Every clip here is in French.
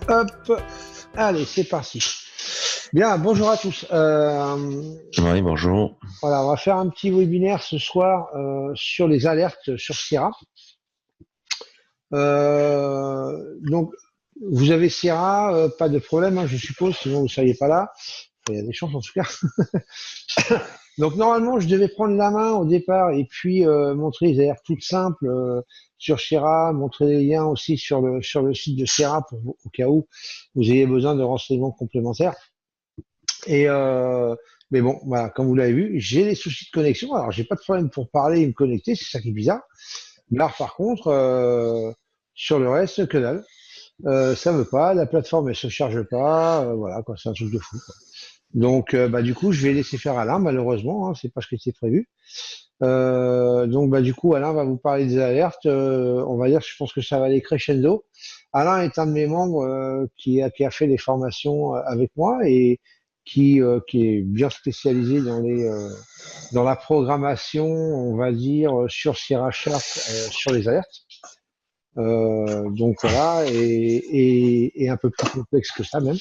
Hop, allez, c'est parti. Bien, bonjour à tous. Oui, bonjour. Voilà, on va faire un petit webinaire ce soir sur les alertes sur Sierra. Donc, vous avez Sierra, pas de problème, hein, je suppose, sinon vous ne seriez pas là. Enfin, il y a des chances en tout cas. Donc, normalement, je devais prendre la main au départ et puis montrer les alertes toutes simples sur Sierra, montrer les liens aussi sur le site de Sierra au cas où vous ayez besoin de renseignements complémentaires. Et mais bon, voilà, comme vous l'avez vu, j'ai des soucis de connexion. Alors, j'ai pas de problème pour parler et me connecter, c'est ça qui est bizarre. Là, par contre, sur le reste, que dalle. Ça veut pas, la plateforme elle se charge pas, voilà quoi, c'est un truc de fou, quoi. Donc, bah du coup, je vais laisser faire Alain, malheureusement, hein, c'est pas ce qui était prévu. Donc, bah du coup, Alain va vous parler des alertes. On va dire, je pense que ça va aller crescendo. Alain est un de mes membres qui a fait les formations avec moi et qui est bien spécialisé dans la programmation, on va dire, sur Sierra Sharp, sur les alertes. Donc voilà, et un peu plus complexe que ça même.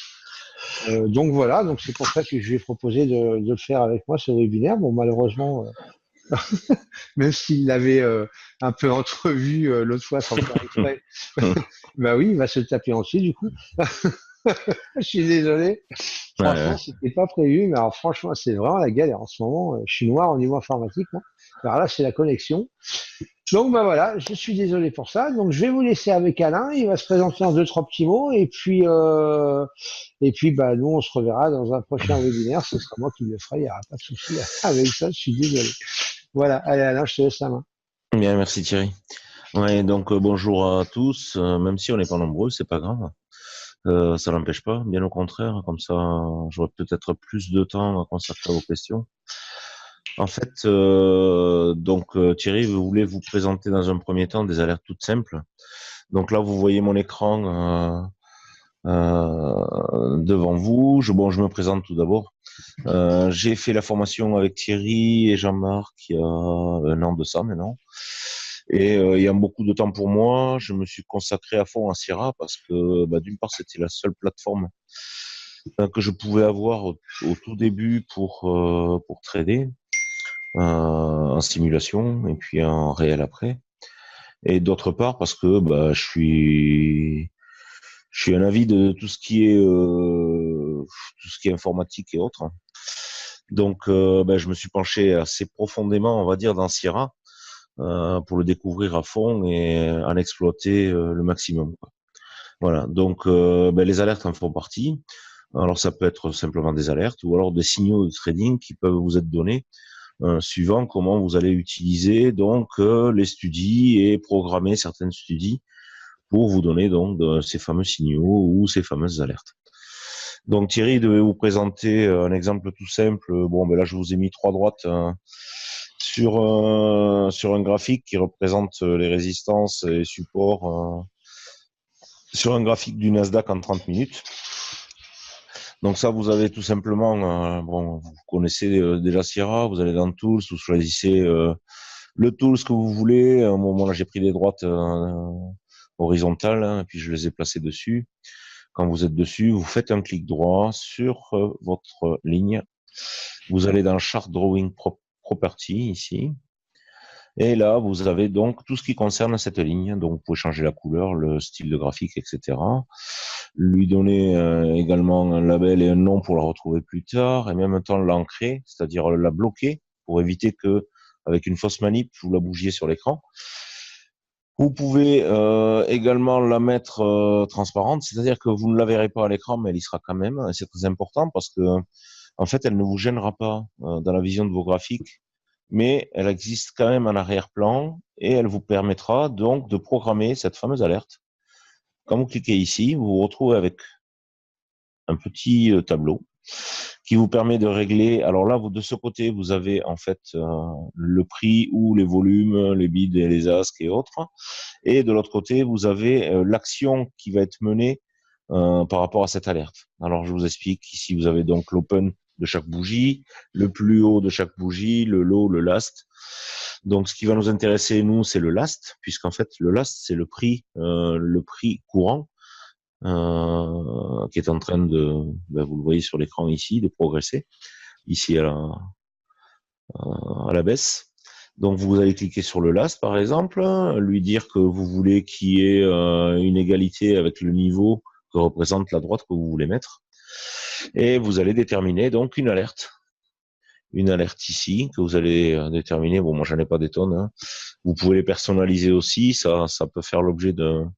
Donc voilà, donc c'est pour ça que je lui ai proposé de le faire avec moi, ce webinaire. Bon, malheureusement, même s'il l'avait un peu entrevu l'autre fois sans le faire exprès, bah oui, il va se taper entier du coup. Je suis désolé. Ouais, Franchement, c'était pas prévu, mais alors franchement, c'est vraiment la galère en ce moment. Je suis noir au niveau informatique, moi. Alors là, c'est la connexion. Donc bah voilà, je suis désolé pour ça. Donc je vais vous laisser avec Alain. Il va se présenter en deux trois petits mots et puis bah nous on se reverra dans un prochain webinaire. Ce sera moi qui le ferai. Il n'y aura pas de souci avec ça. Je suis désolé. Voilà. Allez Alain, je te laisse la main. bien, merci Thierry. Ouais, donc bonjour à tous. Même si on n'est pas nombreux, c'est pas grave. Ça n'empêche pas, bien au contraire. Comme ça, j'aurai peut-être plus de temps à consacrer aux questions. En fait, Thierry, vous voulez vous présenter dans un premier temps des alertes toutes simples. Donc là, vous voyez mon écran devant vous. Je me présente tout d'abord. J'ai fait la formation avec Thierry et Jean-Marc il y a un an de ça maintenant. Et il y a beaucoup de temps pour moi. Je me suis consacré à fond à Sierra parce que d'une part, c'était la seule plateforme que je pouvais avoir au tout début pour trader en simulation et puis en réel après. Et d'autre part, parce que je suis un avis de tout ce qui est informatique et autres. Donc, je me suis penché assez profondément, on va dire, dans Sierra pour le découvrir à fond et en exploiter le maximum, quoi. Voilà. Donc, les alertes en font partie. Alors, ça peut être simplement des alertes ou alors des signaux de trading qui peuvent vous être donnés suivant comment vous allez utiliser donc les studies et programmer certaines studies pour vous donner donc ces fameux signaux ou ces fameuses alertes. Donc Thierry devait vous présenter un exemple tout simple. Bon, là je vous ai mis trois droites sur un graphique qui représente les résistances et supports sur un graphique du Nasdaq en 30 minutes. Donc ça, vous avez tout simplement, vous connaissez déjà Sierra, vous allez dans Tools, vous choisissez le Tools que vous voulez. Moi, là, j'ai pris des droites horizontales, hein, et puis je les ai placées dessus. Quand vous êtes dessus, vous faites un clic droit sur votre ligne. Vous allez dans Chart Drawing Property ici. Et là, vous avez donc tout ce qui concerne cette ligne. Donc, vous pouvez changer la couleur, le style de graphique, etc. Lui donner également un label et un nom pour la retrouver plus tard, et même temps l'ancrer, c'est-à-dire la bloquer pour éviter que, avec une fausse manip, vous la bougiez sur l'écran. Vous pouvez également la mettre transparente, c'est-à-dire que vous ne la verrez pas à l'écran, mais elle y sera quand même. Et c'est très important parce que, en fait, elle ne vous gênera pas dans la vision de vos graphiques, mais elle existe quand même en arrière-plan et elle vous permettra donc de programmer cette fameuse alerte. Quand vous cliquez ici, vous vous retrouvez avec un petit tableau qui vous permet de régler. Alors là, de ce côté, vous avez en fait le prix ou les volumes, les bids et les asks et autres. Et de l'autre côté, vous avez l'action qui va être menée par rapport à cette alerte. Alors, je vous explique. Ici, vous avez donc l'open de chaque bougie, le plus haut de chaque bougie, le low, le last. Donc, ce qui va nous intéresser, nous, c'est le last, puisqu'en fait, le last, c'est le prix courant. qui est en train de, vous le voyez sur l'écran ici, de progresser, ici à la baisse. Donc vous allez cliquer sur le last par exemple, lui dire que vous voulez qu'il y ait une égalité avec le niveau que représente la droite que vous voulez mettre. Et vous allez déterminer donc une alerte. Une alerte ici que vous allez déterminer. Bon, moi j'en ai pas des tonnes. Hein. Vous pouvez les personnaliser aussi. Ça peut faire l'objet d'un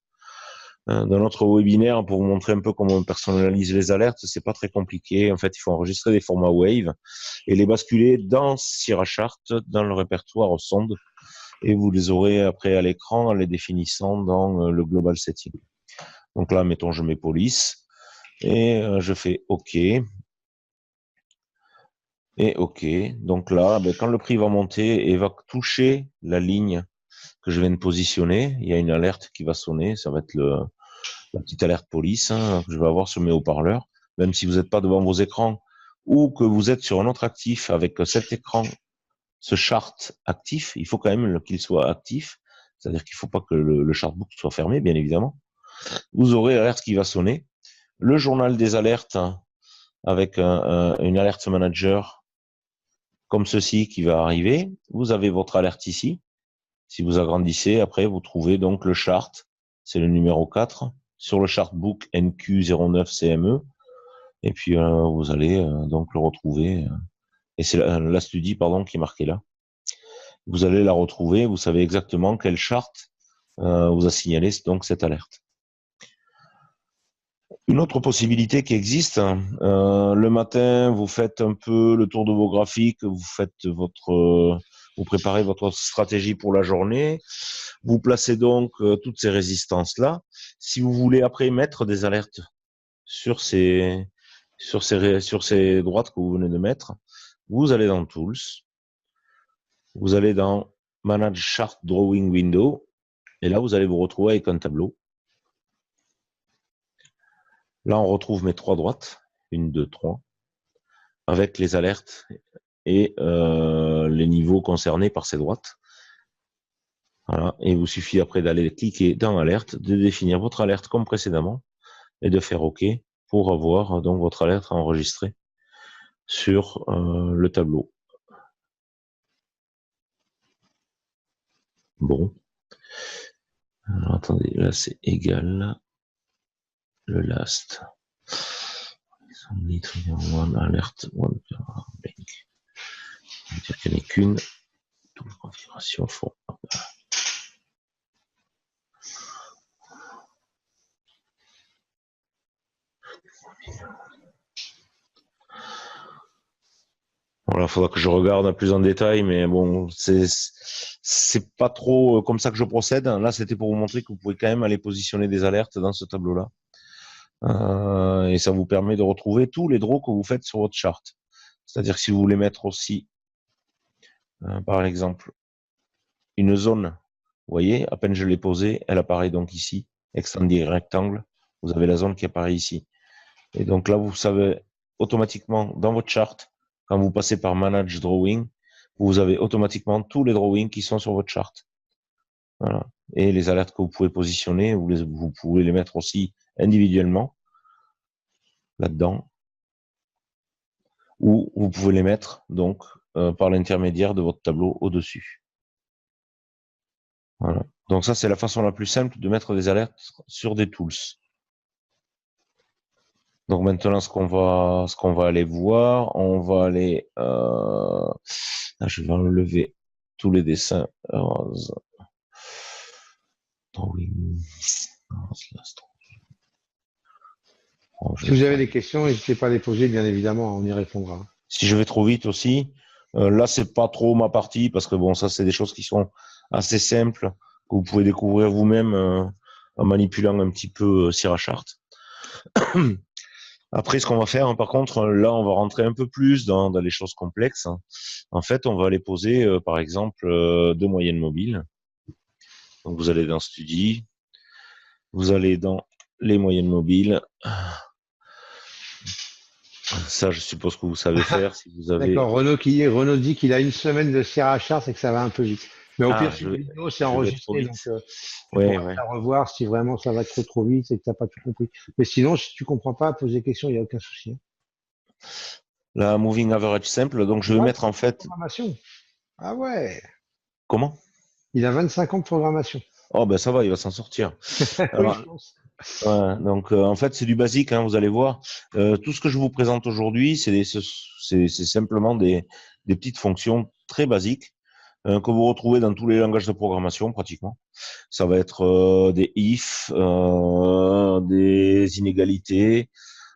autre webinaire pour vous montrer un peu comment on personnalise les alertes. C'est pas très compliqué. En fait, il faut enregistrer des formats Wave et les basculer dans Sierra Chart, dans le répertoire sonde. Et vous les aurez après à l'écran en les définissant dans le Global Setting. Donc là, mettons, je mets police et je fais OK. Et OK. Donc là, quand le prix va monter et va toucher la ligne que je viens de positionner, il y a une alerte qui va sonner. Ça va être la petite alerte police que je vais avoir sur mes haut-parleurs. Même si vous n'êtes pas devant vos écrans ou que vous êtes sur un autre actif avec cet écran, ce chart actif, il faut quand même qu'il soit actif. C'est-à-dire qu'il ne faut pas que le chartbook soit fermé, bien évidemment. Vous aurez l'alerte qui va sonner. Le journal des alertes avec une alerte manager comme ceci qui va arriver. Vous avez votre alerte ici. Si vous agrandissez, après, vous trouvez donc le chart. C'est le numéro 4 sur le chartbook NQ09CME. Et puis, vous allez donc le retrouver. Et c'est la studie, pardon, qui est marquée là. Vous allez la retrouver. Vous savez exactement quelle charte vous a signalé donc cette alerte. Une autre possibilité qui existe, le matin, vous faites un peu le tour de vos graphiques, vous préparez votre stratégie pour la journée, vous placez donc toutes ces résistances-là. Si vous voulez après mettre des alertes sur ces droites que vous venez de mettre, vous allez dans Tools, vous allez dans Manage Chart Drawing Window, et là, vous allez vous retrouver avec un tableau. Là, on retrouve mes 3 droites, 1, 2, 3, avec les alertes et les niveaux concernés par ces droites. Voilà. Et il vous suffit après d'aller cliquer dans Alerte, de définir votre alerte comme précédemment et de faire OK pour avoir donc votre alerte enregistrée sur le tableau. Bon. Alors, attendez, là c'est égal. Le last. One alert, one blank. On va dire qu'il n'y en a qu'une. Toutes les configurations font. Voilà, faudra que je regarde plus en détail, mais bon, c'est pas trop comme ça que je procède. Là, c'était pour vous montrer que vous pouvez quand même aller positionner des alertes dans ce tableau-là. Et ça vous permet de retrouver tous les draws que vous faites sur votre chart. C'est-à-dire que si vous voulez mettre aussi, par exemple, une zone, vous voyez, à peine je l'ai posée, elle apparaît donc ici, extended rectangle, vous avez la zone qui apparaît ici. Et donc là, vous savez automatiquement dans votre chart, quand vous passez par Manage Drawing, vous avez automatiquement tous les drawings qui sont sur votre chart. Voilà. Et les alertes que vous pouvez positionner, vous pouvez les mettre aussi individuellement là-dedans. Ou vous pouvez les mettre donc par l'intermédiaire de votre tableau au-dessus. Voilà. Donc ça, c'est la façon la plus simple de mettre des alertes sur des tools. Donc maintenant, ce qu'on va aller voir, on va aller, je vais enlever tous les dessins. Si vous avez des questions, n'hésitez pas à les poser, bien évidemment, on y répondra. Si je vais trop vite aussi, là c'est pas trop ma partie parce que bon, ça c'est des choses qui sont assez simples que vous pouvez découvrir vous-même en manipulant un petit peu Sierra Chart. Après, ce qu'on va faire, par contre, là, on va rentrer un peu plus dans les choses complexes. En fait, on va aller poser, par exemple, 2 moyennes mobiles. Donc, vous allez dans Study, vous allez dans les moyennes mobiles. Ça, je suppose que vous savez faire. Si vous avez... D'accord, Renaud dit qu'il a une semaine de Sierra Chart, c'est que ça va un peu vite. Mais au Ah, pire, c'est une vidéo, c'est je vais trop enregistré, donc vite. tu Oui, pourras oui. la revoir si vraiment ça va trop vite et que t'as pas tout compris. Mais sinon, si tu comprends pas, pose des questions, il n'y a aucun souci, hein. La moving average simple, donc je vais mettre 25 en ans de fait, programmation. Ah ouais, comment? il a 25 ans de programmation. Oh ben ça va, il va s'en sortir. Oui, Alors, je pense. ouais, donc en fait c'est du basique, hein, vous allez voir. Tout ce que je vous présente aujourd'hui, c'est simplement des petites fonctions très basiques que vous retrouvez dans tous les langages de programmation pratiquement. Ça va être des if, des inégalités.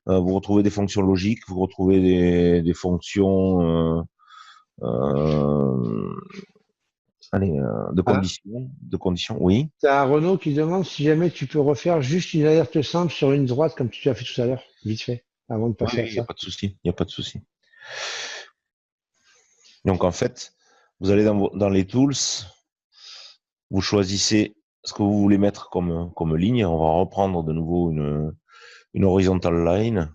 Vous retrouvez des fonctions logiques, vous retrouvez des fonctions euh, allez, Voilà. de conditions, oui. T'as un Renault qui demande si jamais tu peux refaire juste une alerte simple sur une droite comme tu as fait tout à l'heure, vite fait, avant de Oui, passer oui, à il n'y a ça. pas de souci, il n'y a pas de souci. Donc en fait, vous allez dans les tools, vous choisissez ce que vous voulez mettre comme ligne. On va reprendre de nouveau une horizontal line.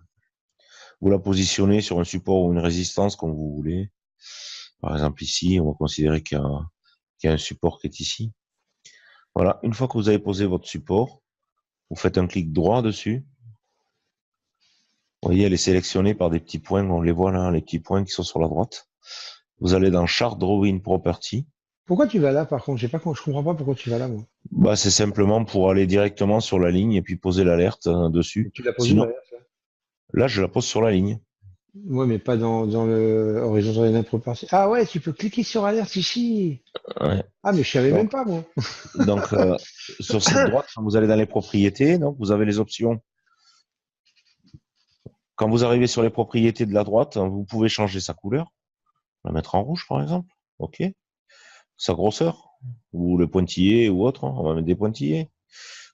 Vous la positionnez sur un support ou une résistance comme vous voulez. Par exemple ici, on va considérer qu'il y a un support qui est ici. Voilà, une fois que vous avez posé votre support, vous faites un clic droit dessus. Vous voyez, elle est sélectionnée par des petits points, on les voit là, les petits points qui sont sur la droite. Vous allez dans Chart Drawing Property. Pourquoi tu vas là, par contre? Je comprends pas pourquoi tu vas là, moi. Bah, c'est simplement pour aller directement sur la ligne et puis poser l'alerte Et dessus. tu l'as posé Sinon, derrière, ça. là, je la pose sur la ligne. Ouais, mais pas dans le horizontal and property. Ah ouais, tu peux cliquer sur alerte ici. Ouais. Ah, mais je savais même Donc, pas, moi. donc sur cette droite, quand vous allez dans les propriétés, donc vous avez les options. Quand vous arrivez sur les propriétés de la droite, vous pouvez changer sa couleur, la mettre en rouge par exemple. OK. Sa grosseur, ou le pointillé ou autre. On va mettre des pointillés.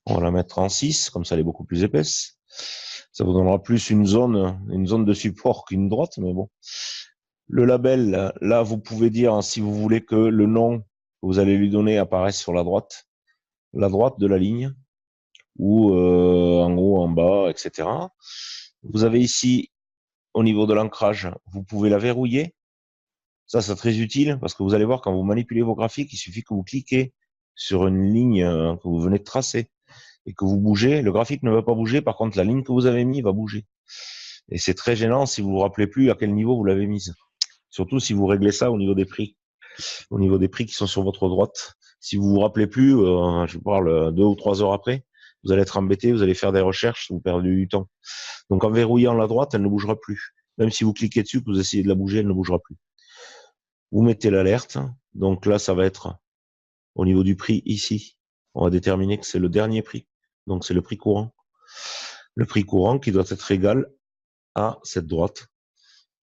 On va la mettre en 6, comme ça elle est beaucoup plus épaisse. Ça vous donnera plus une zone de support qu'une droite, mais bon. Le label, là, vous pouvez dire si vous voulez que le nom que vous allez lui donner apparaisse sur la droite de la ligne, ou en haut, en bas, etc. Vous avez ici, au niveau de l'ancrage, vous pouvez la verrouiller. Ça, c'est très utile parce que vous allez voir quand vous manipulez vos graphiques, il suffit que vous cliquez sur une ligne que vous venez de tracer et que vous bougez. Le graphique ne va pas bouger, par contre, la ligne que vous avez mise va bouger. Et c'est très gênant si vous vous rappelez plus à quel niveau vous l'avez mise. Surtout si vous réglez ça au niveau des prix. Au niveau des prix qui sont sur votre droite. Si vous vous rappelez plus, je vous parle 2 ou 3 heures après, vous allez être embêté, vous allez faire des recherches, vous perdez du temps. Donc en verrouillant la droite, elle ne bougera plus. Même si vous cliquez dessus, que vous essayez de la bouger, elle ne bougera plus. Vous mettez l'alerte. Donc là, ça va être au niveau du prix ici. On va déterminer que c'est le dernier prix. Donc c'est le prix courant. Le prix courant qui doit être égal à cette droite.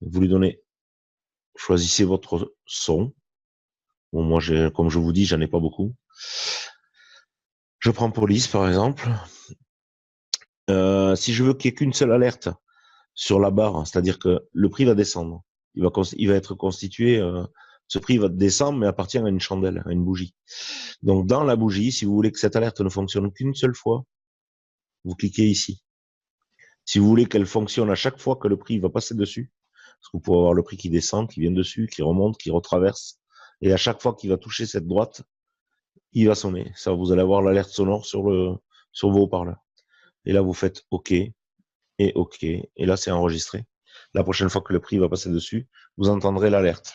Vous lui donnez, choisissez votre son. Bon, moi, comme je vous dis, j'en ai pas beaucoup. Je prends police, par exemple. Si je veux qu'il n'y ait qu'une seule alerte sur la barre, c'est-à-dire que le prix va descendre. Il va être constitué, ce prix va descendre, mais appartient à une chandelle, à une bougie. Donc, dans la bougie, si vous voulez que cette alerte ne fonctionne qu'une seule fois, vous cliquez ici. Si vous voulez qu'elle fonctionne à chaque fois que le prix va passer dessus, parce que vous pouvez avoir le prix qui descend, qui vient dessus, qui remonte, qui retraverse, et à chaque fois qu'il va toucher cette droite, il va sonner. Ça, vous allez avoir l'alerte sonore sur vos haut-parleurs. Et là, vous faites OK et OK. Et là, c'est enregistré. La prochaine fois que le prix va passer dessus, vous entendrez l'alerte.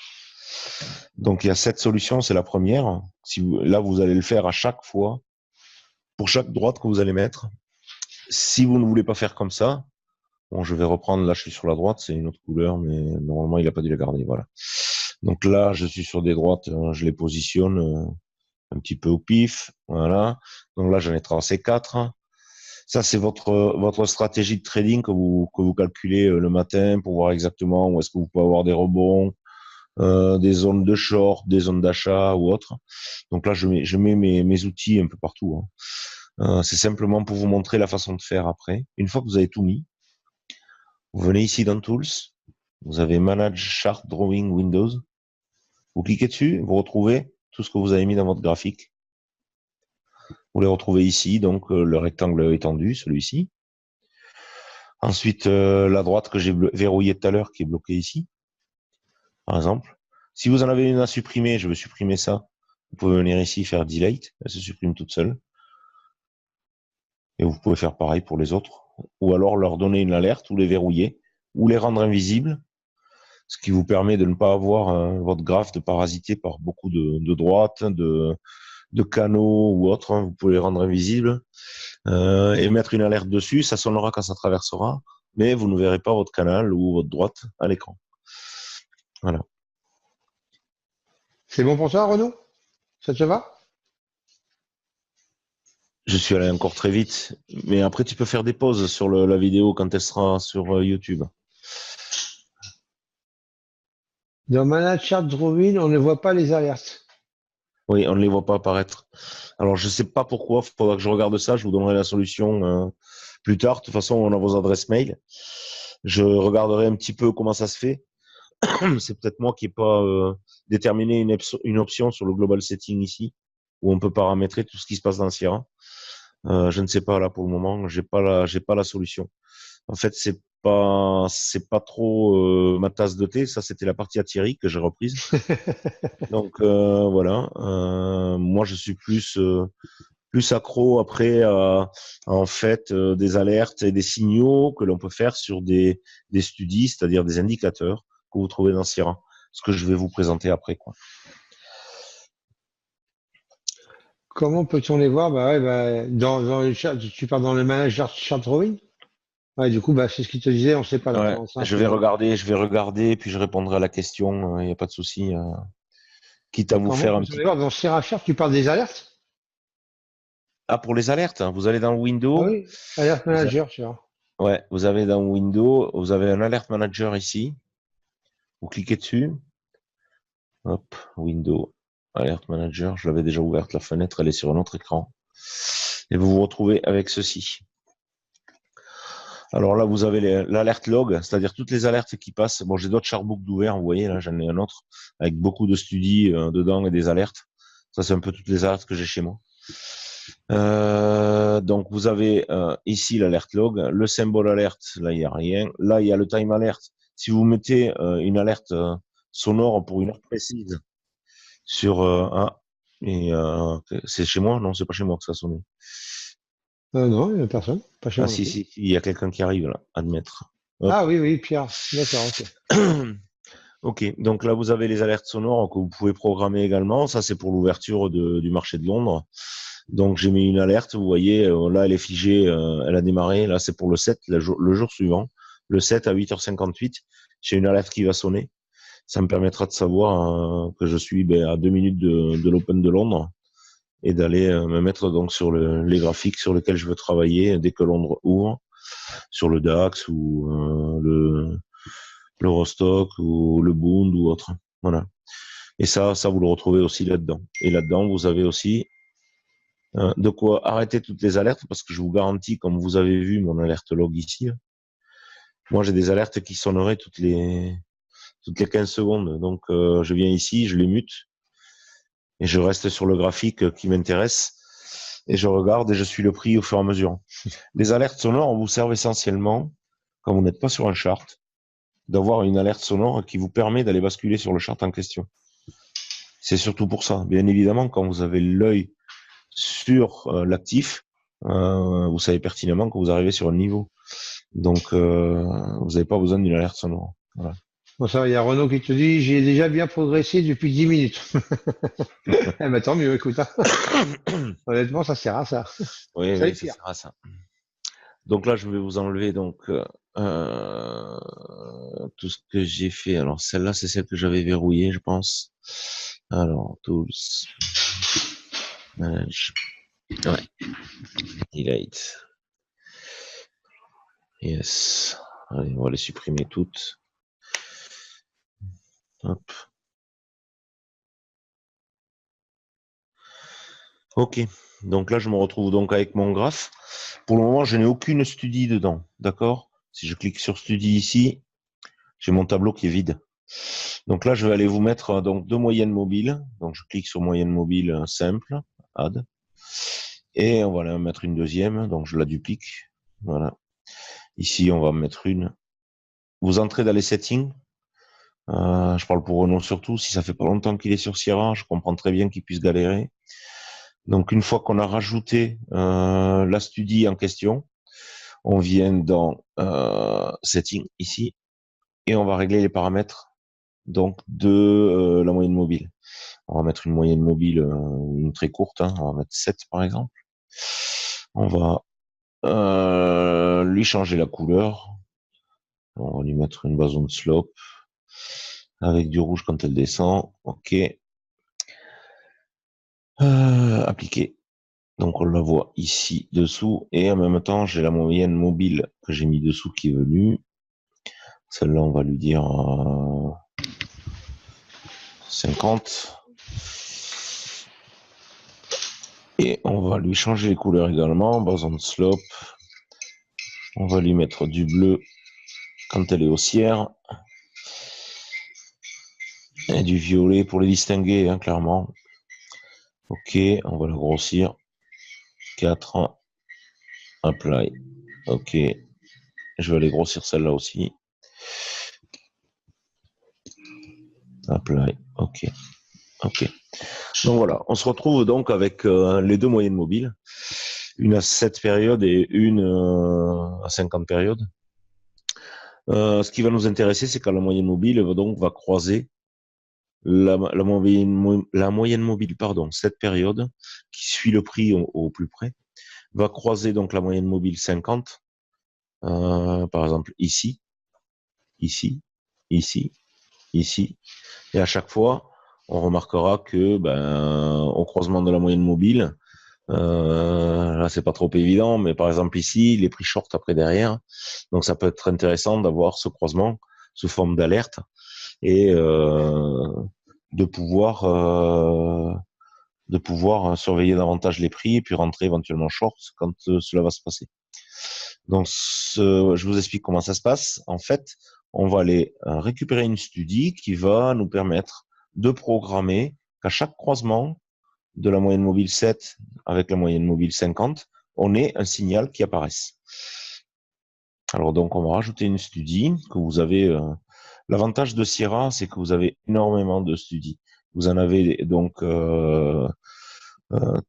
Donc, il y a cette solution, c'est la première. Là, vous allez le faire à chaque fois, pour chaque droite que vous allez mettre. Si vous ne voulez pas faire comme ça, bon, je vais reprendre, là, je suis sur la droite, c'est une autre couleur, mais normalement, il n'a pas dû la garder, voilà. Donc là, je suis sur des droites, je les positionne un petit peu au pif, voilà. Donc là, j'en ai tracé 4. Ça, c'est votre stratégie de trading que vous calculez le matin pour voir exactement où est-ce que vous pouvez avoir des rebonds, des zones de short, des zones d'achat ou autre. Donc là, je mets mes outils un peu partout, hein. C'est simplement pour vous montrer la façon de faire après. Une fois que vous avez tout mis, vous venez ici dans Tools, vous avez Manage Chart Drawing Windows, vous cliquez dessus, vous retrouvez tout ce que vous avez mis dans votre graphique. Vous les retrouvez ici, donc le rectangle étendu, celui-ci. Ensuite, la droite que j'ai verrouillée tout à l'heure, qui est bloquée ici, par exemple. Si vous en avez une à supprimer, je veux supprimer ça. Vous pouvez venir ici faire delete, elle se supprime toute seule. Et vous pouvez faire pareil pour les autres. Ou alors leur donner une alerte ou les verrouiller ou les rendre invisibles, ce qui vous permet de ne pas avoir votre graphe de parasité par beaucoup de droites, de canaux ou autres. Vous pouvez les rendre invisibles et mettre une alerte dessus. Ça sonnera quand ça traversera, mais vous ne verrez pas votre canal ou votre droite à l'écran. Voilà. C'est bon pour toi, Renaud? Ça te va? Je suis allé encore très vite, mais après tu peux faire des pauses sur la vidéo quand elle sera sur YouTube. Dans Manage Chart Drawing, on ne voit pas les alertes. Oui, on ne les voit pas apparaître. Alors je ne sais pas pourquoi, il faudra que je regarde ça, je vous donnerai la solution plus tard. De toute façon, on a vos adresses mail. Je regarderai un petit peu comment ça se fait. C'est peut-être moi qui n'ai pas déterminé une option sur le Global Setting ici, où on peut paramétrer tout ce qui se passe dans le Sierra. Je ne sais pas là pour le moment, j'ai pas la solution. En fait, c'est pas trop ma tasse de thé. Ça, c'était la partie à Thierry que j'ai reprise. Donc voilà. Moi, je suis plus accro après à en fait des alertes et des signaux que l'on peut faire sur des studies, c'est-à-dire des indicateurs que vous trouvez dans Sierra. Ce que je vais vous présenter après, quoi. Comment peut-on les voir? Bah ouais, bah, dans le chat, tu pars dans le Manage Chart Drawing? Ouais, du coup, bah, c'est ce qu'il te disait, on ne sait pas là pour Ouais, l'instant. je vais regarder, puis je répondrai à la question. Il n'y a pas de souci. Quitte à vous Comment faire un peut-on petit. les voir? Dans Sierra Chart, tu parles des alertes? Ah, pour les alertes, hein, vous allez dans Ah Windows. oui, Alert Vous Manager, tu vois. Ouais, vous avez dans Windows, vous avez un Alert Manager ici. Vous cliquez dessus. Hop, Windows, Alert Manager. Je l'avais déjà ouverte, la fenêtre, elle est sur un autre écran. Et vous vous retrouvez avec ceci. Alors là, vous avez l'alerte log, c'est-à-dire toutes les alertes qui passent. Bon, j'ai d'autres charbooks d'ouvert, vous voyez, là, j'en ai un autre, avec beaucoup de studies dedans et des alertes. Ça, c'est un peu toutes les alertes que j'ai chez moi. Donc, vous avez ici l'alerte log, le symbole alerte, là, il n'y a rien. Là, il y a le time alert. Si vous mettez une alerte sonore pour une heure précise sur et c'est chez moi? Non, c'est pas chez moi que ça a sonné. Non, il n'y a personne. Pas chez Ah, moi non si, plus. si, il y a quelqu'un qui arrive là, admettre. Hop. Ah oui, oui, Pierre. D'accord, ok. Ok, donc là, vous avez les alertes sonores que vous pouvez programmer également. Ça, c'est pour l'ouverture du marché de Londres. Donc, j'ai mis une alerte. Vous voyez, là, elle est figée. Elle a démarré. Là, c'est pour le 7, le jour suivant. Le 7 à 8h58. J'ai une alerte qui va sonner. Ça me permettra de savoir que je suis à 2 minutes de l'Open de Londres et d'aller me mettre donc sur les graphiques sur lesquels je veux travailler dès que Londres ouvre, sur le DAX ou l'Eurostock ou le Bund ou autre. Voilà. Et ça vous le retrouvez aussi là-dedans. Et là-dedans, vous avez aussi de quoi arrêter toutes les alertes parce que je vous garantis, comme vous avez vu mon alerte log ici, moi j'ai des alertes qui sonneraient toutes les 15 secondes. Donc je viens ici, je les mute et je reste sur le graphique qui m'intéresse et je regarde et je suis le prix au fur et à mesure. Les alertes sonores vous servent essentiellement, quand vous n'êtes pas sur un chart, d'avoir une alerte sonore qui vous permet d'aller basculer sur le chart en question. C'est surtout pour ça. Bien évidemment, quand vous avez l'œil sur l'actif, vous savez pertinemment que vous arrivez sur un niveau. Donc, vous n'avez pas besoin d'une alerte sonore. Voilà. Bon, ça va, il y a Renaud qui te dit, j'ai déjà bien progressé depuis 10 minutes. Eh ben, tant mieux, écoute, hein. Honnêtement, ça sert à ça. Oui, Salut oui, ça Pierre. sert à ça. Donc là, je vais vous enlever donc tout ce que j'ai fait. Alors celle-là, c'est celle que j'avais verrouillée, je pense. Alors tools, manage, ouais, delete, yes. Allez, on va les supprimer toutes. Hop. Ok. Donc là, je me retrouve donc avec mon graphe. Pour le moment, je n'ai aucune studie dedans, d'accord? Si je clique sur studie ici, j'ai mon tableau qui est vide. Donc là, je vais aller vous mettre donc deux moyennes mobiles. Donc je clique sur moyenne mobile simple, add, et on va aller mettre une deuxième. Donc je la duplique. Voilà. Ici, on va mettre une. Vous entrez dans les settings. Je parle pour Renault surtout. Si ça fait pas longtemps qu'il est sur Sierra, je comprends très bien qu'il puisse galérer. Donc, une fois qu'on a rajouté la studie en question, on vient dans Setting ici et on va régler les paramètres donc de la moyenne mobile. On va mettre une moyenne mobile, une très courte, hein, on va mettre 7 par exemple. On va lui changer la couleur. On va lui mettre une base on slope avec du rouge quand elle descend. OK. Appliquer. Donc on la voit ici dessous et en même temps j'ai la moyenne mobile que j'ai mis dessous qui est venue. Celle-là on va lui dire 50. Et on va lui changer les couleurs également. Base on slope. On va lui mettre du bleu quand elle est haussière. Et du violet pour les distinguer, hein, clairement. OK, on va la grossir. 4. Apply. OK. Je vais aller grossir celle-là aussi. Apply. OK. OK. Donc voilà, on se retrouve donc avec les deux moyennes mobiles. Une à 7 périodes et une à 50 périodes. Ce qui va nous intéresser, c'est quand la moyenne mobile va croiser la moyenne mobile, 7 périodes, qui suit le prix au plus près, va croiser donc la moyenne mobile 50, par exemple ici, ici, ici, ici, et à chaque fois, on remarquera que au croisement de la moyenne mobile, là c'est pas trop évident, mais par exemple ici, les prix short après derrière, donc ça peut être intéressant d'avoir ce croisement sous forme d'alerte et de pouvoir surveiller davantage les prix et puis rentrer éventuellement short quand cela va se passer. Donc, je vous explique comment ça se passe. En fait, on va aller récupérer une studie qui va nous permettre de programmer qu'à chaque croisement de la moyenne mobile 7 avec la moyenne mobile 50, on ait un signal qui apparaisse. Alors donc, on va rajouter une studie que vous avez. L'avantage de Sierra, c'est que vous avez énormément de studies. Vous en avez donc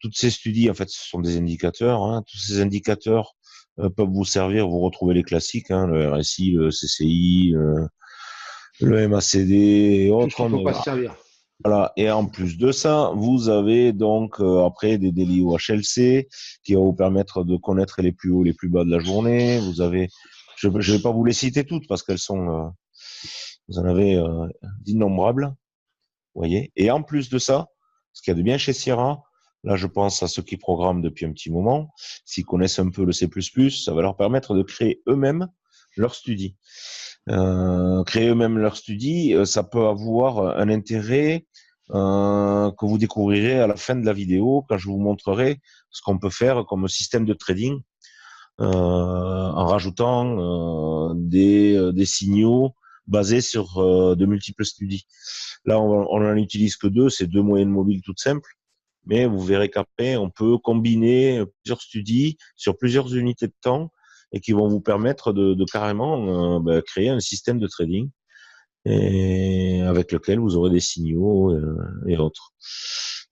toutes ces studies, en fait, ce sont des indicateurs. Hein. Tous ces indicateurs peuvent vous servir. Vous retrouvez les classiques, hein, le RSI, le CCI, le MACD et Tout ce autres. qu'il ne faut Mais pas se servir. voilà. Et en plus de ça, vous avez donc après des délits au HLC qui vont vous permettre de connaître les plus hauts, les plus bas de la journée. Vous avez, je ne vais pas vous les citer toutes parce qu'elles sont, vous en avez d'innombrables, vous voyez. Et en plus de ça, ce qu'il y a de bien chez Sierra, là je pense à ceux qui programment depuis un petit moment, s'ils connaissent un peu le C++, ça va leur permettre de créer eux-mêmes leur studie. Créer eux-mêmes leur studie, ça peut avoir un intérêt que vous découvrirez à la fin de la vidéo quand je vous montrerai ce qu'on peut faire comme système de trading en rajoutant des signaux basés sur de multiples studies. Là, on n'en utilise que deux, c'est deux moyennes mobiles toutes simples, mais vous verrez qu'après, on peut combiner plusieurs studies sur plusieurs unités de temps et qui vont vous permettre de carrément créer un système de trading et avec lequel vous aurez des signaux et autres.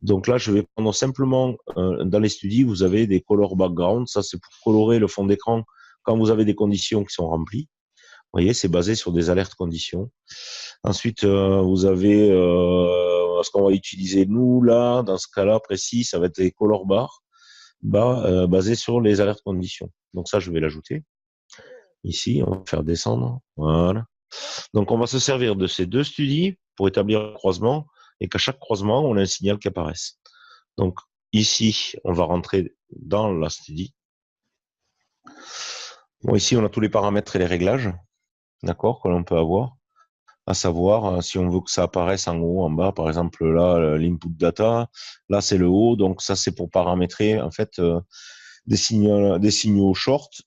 Donc là, je vais prendre simplement, dans les studies, vous avez des color background, ça c'est pour colorer le fond d'écran quand vous avez des conditions qui sont remplies. Vous voyez, c'est basé sur des alertes conditions. Ensuite, vous avez ce qu'on va utiliser nous là, dans ce cas-là précis, ça va être des color bars basés sur les alertes conditions. Donc ça, je vais l'ajouter. Ici, on va faire descendre. Voilà. Donc on va se servir de ces deux studies pour établir le croisement et qu'à chaque croisement, on a un signal qui apparaisse. Donc ici, on va rentrer dans la studie. Bon, ici, on a tous les paramètres et les réglages, d'accord, que l'on peut avoir. À savoir, si on veut que ça apparaisse en haut, en bas, par exemple, là, l'input data, là, c'est le haut, donc ça, c'est pour paramétrer, en fait, des signaux short.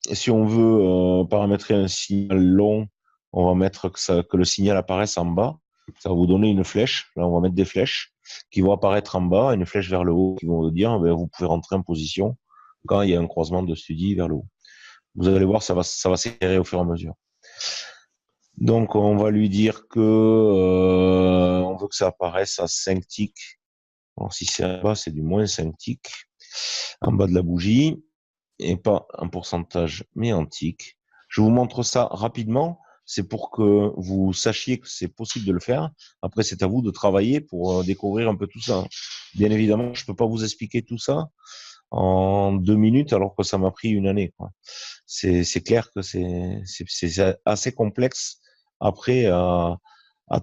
Et si on veut paramétrer un signal long, on va mettre que le signal apparaisse en bas. Ça va vous donner une flèche. Là, on va mettre des flèches qui vont apparaître en bas, une flèche vers le haut qui vont vous dire, vous pouvez rentrer en position quand il y a un croisement de studie vers le haut. Vous allez voir, ça va s'éclairer au fur et à mesure. Donc, on va lui dire que on veut que ça apparaisse à 5 ticks. Alors, si c'est en bas, c'est du moins 5 ticks en bas de la bougie, et pas en pourcentage, mais en ticks. Je vous montre ça rapidement. C'est pour que vous sachiez que c'est possible de le faire. Après, c'est à vous de travailler pour découvrir un peu tout ça. Bien évidemment, je peux pas vous expliquer tout ça en 2 minutes, alors que ça m'a pris une année, quoi. C'est clair que c'est assez complexe après à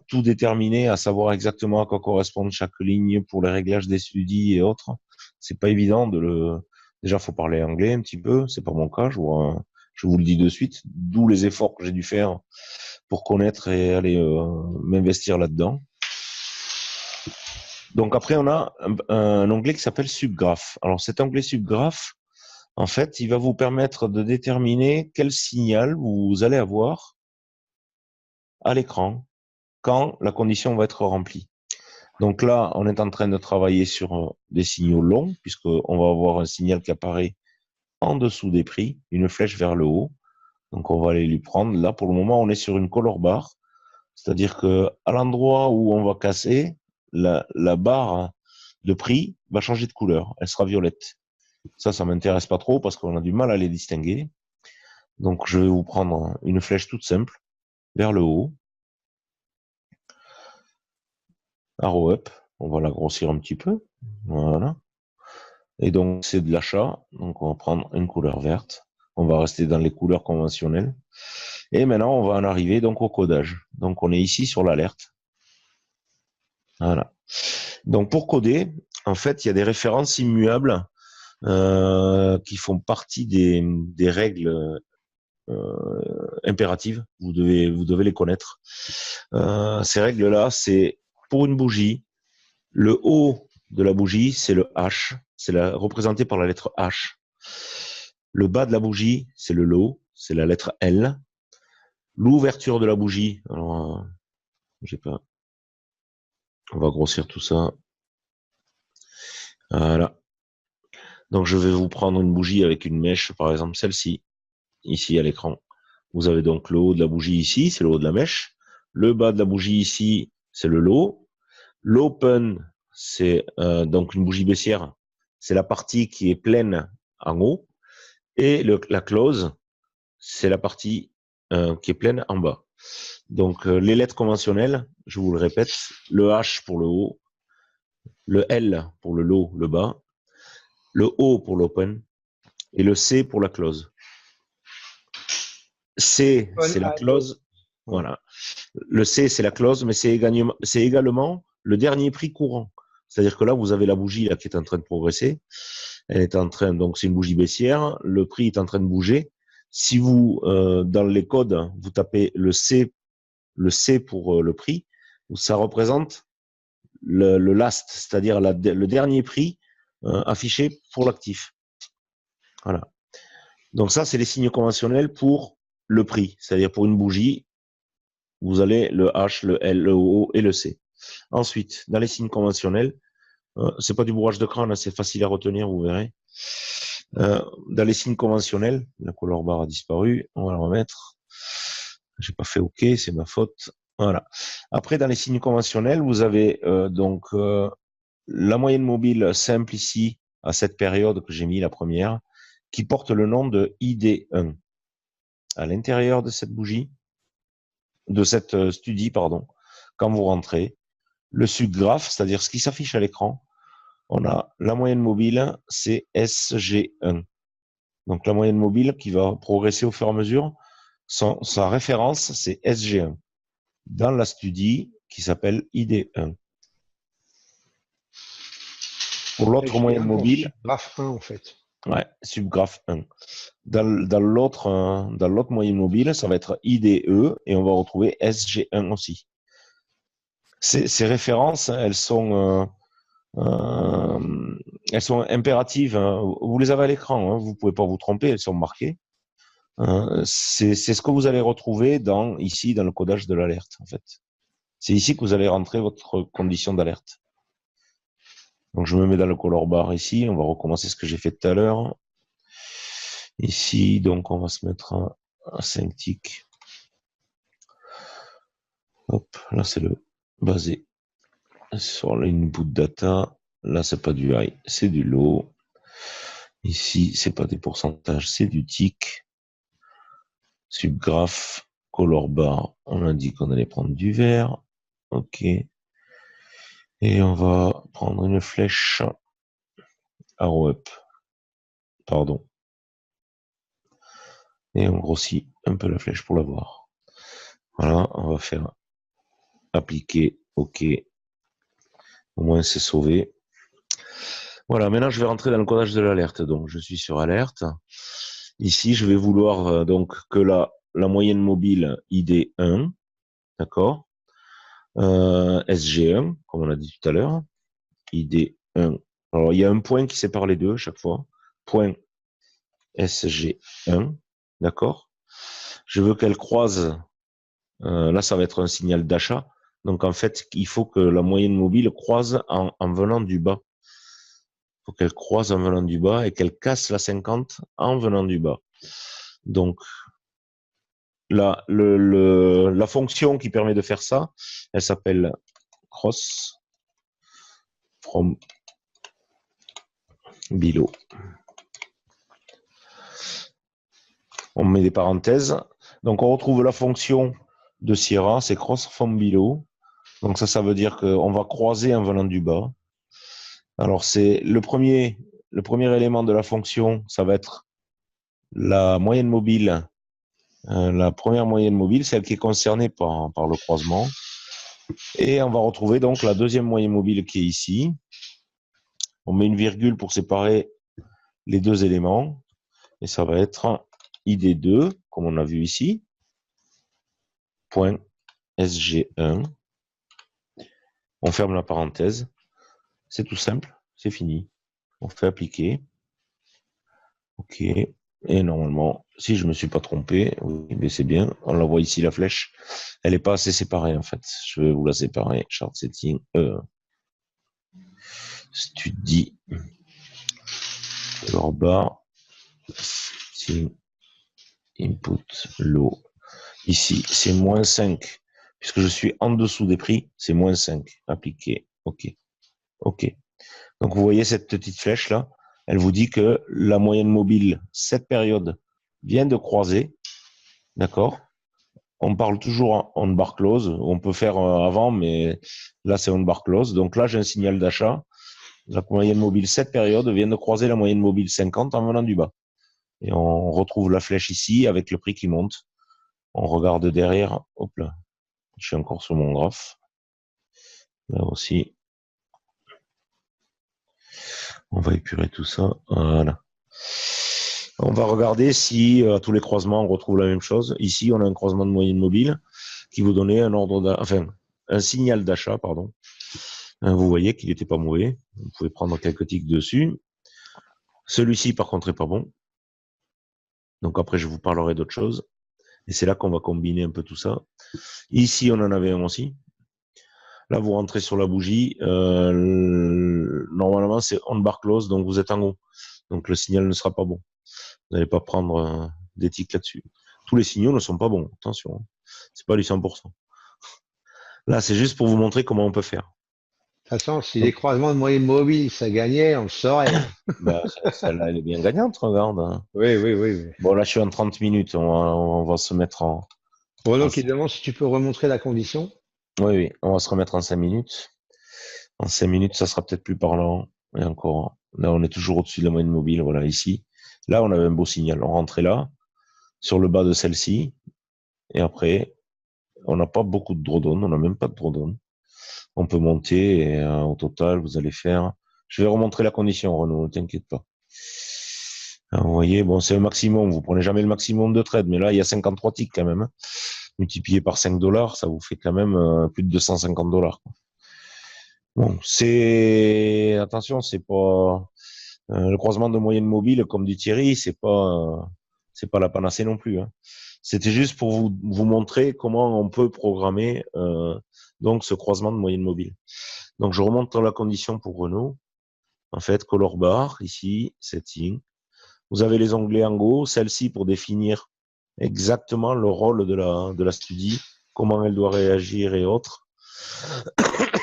tout déterminer, à savoir exactement à quoi correspond chaque ligne pour les réglages des SUDI et autres. C'est pas évident de le. Déjà, faut parler anglais un petit peu. C'est pas mon cas. Je vous le dis de suite. D'où les efforts que j'ai dû faire pour connaître et aller m'investir là-dedans. Donc après, on a un onglet qui s'appelle Subgraph. Alors cet onglet Subgraph, en fait, il va vous permettre de déterminer quel signal vous allez avoir à l'écran quand la condition va être remplie. Donc là, on est en train de travailler sur des signaux longs, puisqu'on va avoir un signal qui apparaît en dessous des prix, une flèche vers le haut. Donc on va aller lui prendre. Là, pour le moment, on est sur une color bar, c'est-à-dire que à l'endroit où on va casser, la barre de prix va changer de couleur. Elle sera violette. Ça m'intéresse pas trop parce qu'on a du mal à les distinguer. Donc, je vais vous prendre une flèche toute simple vers le haut. Arrow up. On va la grossir un petit peu. Voilà. Et donc, c'est de l'achat. Donc, on va prendre une couleur verte. On va rester dans les couleurs conventionnelles. Et maintenant, on va en arriver donc au codage. Donc, on est ici sur l'alerte. Voilà. Donc, pour coder, en fait, il y a des références immuables qui font partie des règles impératives. Vous devez les connaître. Ces règles-là, c'est pour une bougie, le haut de la bougie, c'est le H, représenté par la lettre H. Le bas de la bougie, c'est le low, c'est la lettre L. L'ouverture de la bougie, alors, j'ai pas. On va grossir tout ça. Voilà. Donc, je vais vous prendre une bougie avec une mèche, par exemple celle-ci, ici à l'écran. Vous avez donc le haut de la bougie ici, c'est le haut de la mèche. Le bas de la bougie ici, c'est le low. L'open, c'est donc une bougie baissière, c'est la partie qui est pleine en haut. Et la close, c'est la partie qui est pleine en bas. Donc, les lettres conventionnelles, je vous le répète, le H pour le haut, le L pour le low, le bas, le O pour l'open et le C pour la close. C, c'est la close. Voilà. Le C, c'est la close, mais c'est également le dernier prix courant. C'est-à-dire que là, vous avez la bougie là, qui est en train de progresser. Elle est en train, donc c'est une bougie baissière. Le prix est en train de bouger. Si vous, dans les codes, vous tapez le C pour le prix, ça représente le last, c'est-à-dire le dernier prix affiché pour l'actif. Voilà. Donc ça, c'est les signes conventionnels pour le prix, c'est-à-dire pour une bougie, vous avez le H, le L, le O et le C. Ensuite, dans les signes conventionnels, c'est pas du bourrage de crâne, c'est facile à retenir, vous verrez. Dans les signes conventionnels, la color bar a disparu, on va le remettre. J'ai pas fait OK, c'est ma faute. Voilà. Après, dans les signes conventionnels, vous avez donc la moyenne mobile simple ici, à cette période que j'ai mis, la première, qui porte le nom de ID1. À l'intérieur de cette bougie, de cette studie, pardon, quand vous rentrez, le subgraphe, c'est-à-dire ce qui s'affiche à l'écran, on a la moyenne mobile, c'est SG1. Donc la moyenne mobile qui va progresser au fur et à mesure, sa référence, c'est SG1. Dans la studie qui s'appelle ID1. Pour l'autre moyenne mobile. Subgraphe 1, en fait. Ouais, subgraphe 1. Dans l'autre moyenne mobile, ça va être IDE et on va retrouver SG1 aussi. Ces références, elles sont impératives. Vous les avez à l'écran, vous ne pouvez pas vous tromper, elles sont marquées. C'est ce que vous allez retrouver ici dans le codage de l'alerte, en fait. C'est ici que vous allez rentrer votre condition d'alerte. Donc, je me mets dans le color bar ici. On va recommencer ce que j'ai fait tout à l'heure. Ici, donc, on va se mettre à 5 ticks. Hop, là c'est le basé sur l'input data. Là c'est pas du high, c'est du low. Ici c'est pas des pourcentages, c'est du tick. Subgraph, color bar, on a dit qu'on allait prendre du vert. Ok. Et on va prendre une flèche arrow up. Pardon. Et on grossit un peu la flèche pour la voir. Voilà, on va faire appliquer, OK. Au moins, c'est sauvé. Voilà, maintenant, je vais rentrer dans le codage de l'alerte. Donc, je suis sur alerte. Ici, je vais vouloir donc que la moyenne mobile ID 1, d'accord, SG1, comme on a dit tout à l'heure, ID 1. Alors, il y a un point qui sépare les deux à chaque fois. Point SG1, d'accord. Je veux qu'elle croise, là, ça va être un signal d'achat. Donc, en fait, il faut que la moyenne mobile croise en venant du bas. Il faut qu'elle croise en venant du bas et qu'elle casse la 50 en venant du bas. Donc, la fonction qui permet de faire ça, elle s'appelle cross from below. On met des parenthèses. Donc, on retrouve la fonction de Sierra, c'est cross from below. Donc, ça veut dire qu'on va croiser en venant du bas. Alors, c'est le premier élément de la fonction, ça va être la moyenne mobile. La première moyenne mobile, celle qui est concernée par le croisement. Et on va retrouver donc la deuxième moyenne mobile qui est ici. On met une virgule pour séparer les deux éléments. Et ça va être ID2, comme on a vu ici, point SG1. On ferme la parenthèse. C'est tout simple, c'est fini. On fait appliquer. OK. Et normalement, si je ne me suis pas trompé, oui, mais c'est bien. On la voit ici, la flèche. Elle n'est pas assez séparée, en fait. Je vais vous la séparer. Chart setting, study, color bar, setting, input, low. Ici, c'est moins 5. Puisque je suis en dessous des prix, c'est moins 5. Appliquer. OK. OK. Donc, vous voyez cette petite flèche là, elle vous dit que la moyenne mobile, cette période, vient de croiser. D'accord? On parle toujours on bar close. On peut faire avant, mais là, c'est on bar close. Donc là, j'ai un signal d'achat. La moyenne mobile, cette période, vient de croiser la moyenne mobile 50 en venant du bas. Et on retrouve la flèche ici avec le prix qui monte. On regarde derrière. Hop là. Je suis encore sur mon graphe. Là aussi. On va épurer tout ça. Voilà. On va regarder si à tous les croisements, on retrouve la même chose. Ici, on a un croisement de moyenne mobile qui vous donnait un signal d'achat, pardon. Vous voyez qu'il n'était pas mauvais. Vous pouvez prendre quelques tics dessus. Celui-ci, par contre, est pas bon. Donc après, je vous parlerai d'autre chose. Et c'est là qu'on va combiner un peu tout ça. Ici, on en avait un aussi. Là, vous rentrez sur la bougie. Normalement, c'est on bar close, donc vous êtes en haut. Donc le signal ne sera pas bon. Vous n'allez pas prendre des tics là-dessus. Tous les signaux ne sont pas bons. Attention, hein. C'est pas du 100%. Là, c'est juste pour vous montrer comment on peut faire. De toute façon, si les croisements de moyenne mobile, ça gagnait, on le saurait. Bah, celle-là, elle est bien gagnante, regarde. Hein. Oui, oui, oui, oui. Bon, là, je suis en 30 minutes. On va se mettre en. Bruno qui demande si tu peux remontrer la condition. Oui, oui, on va se remettre en 5 minutes. En 5 minutes, ça sera peut-être plus parlant. Et encore, là, on est toujours au-dessus de la moyenne mobile. Voilà, ici. Là, on avait un beau signal. On rentrait là, sur le bas de celle-ci. Et après, on n'a pas beaucoup de drawdown. On n'a même pas de drawdown. On peut monter et au total, vous allez faire. Je vais remontrer la condition, Renaud, ne t'inquiète pas. Alors, vous voyez, bon, c'est un maximum. Vous prenez jamais le maximum de trade, mais là, il y a 53 ticks quand même. Hein. Multiplié par 5 $, ça vous fait quand même plus de 250 $. Bon, attention, c'est pas le croisement de moyenne mobile comme dit Thierry, c'est pas la panacée non plus. Hein. C'était juste pour vous montrer comment on peut programmer donc ce croisement de moyenne mobile. Donc je remonte dans la condition pour Renault. En fait, color bar ici, setting. Vous avez les onglets en haut, celle-ci pour définir exactement le rôle de la studie. comment elle doit réagir et autres.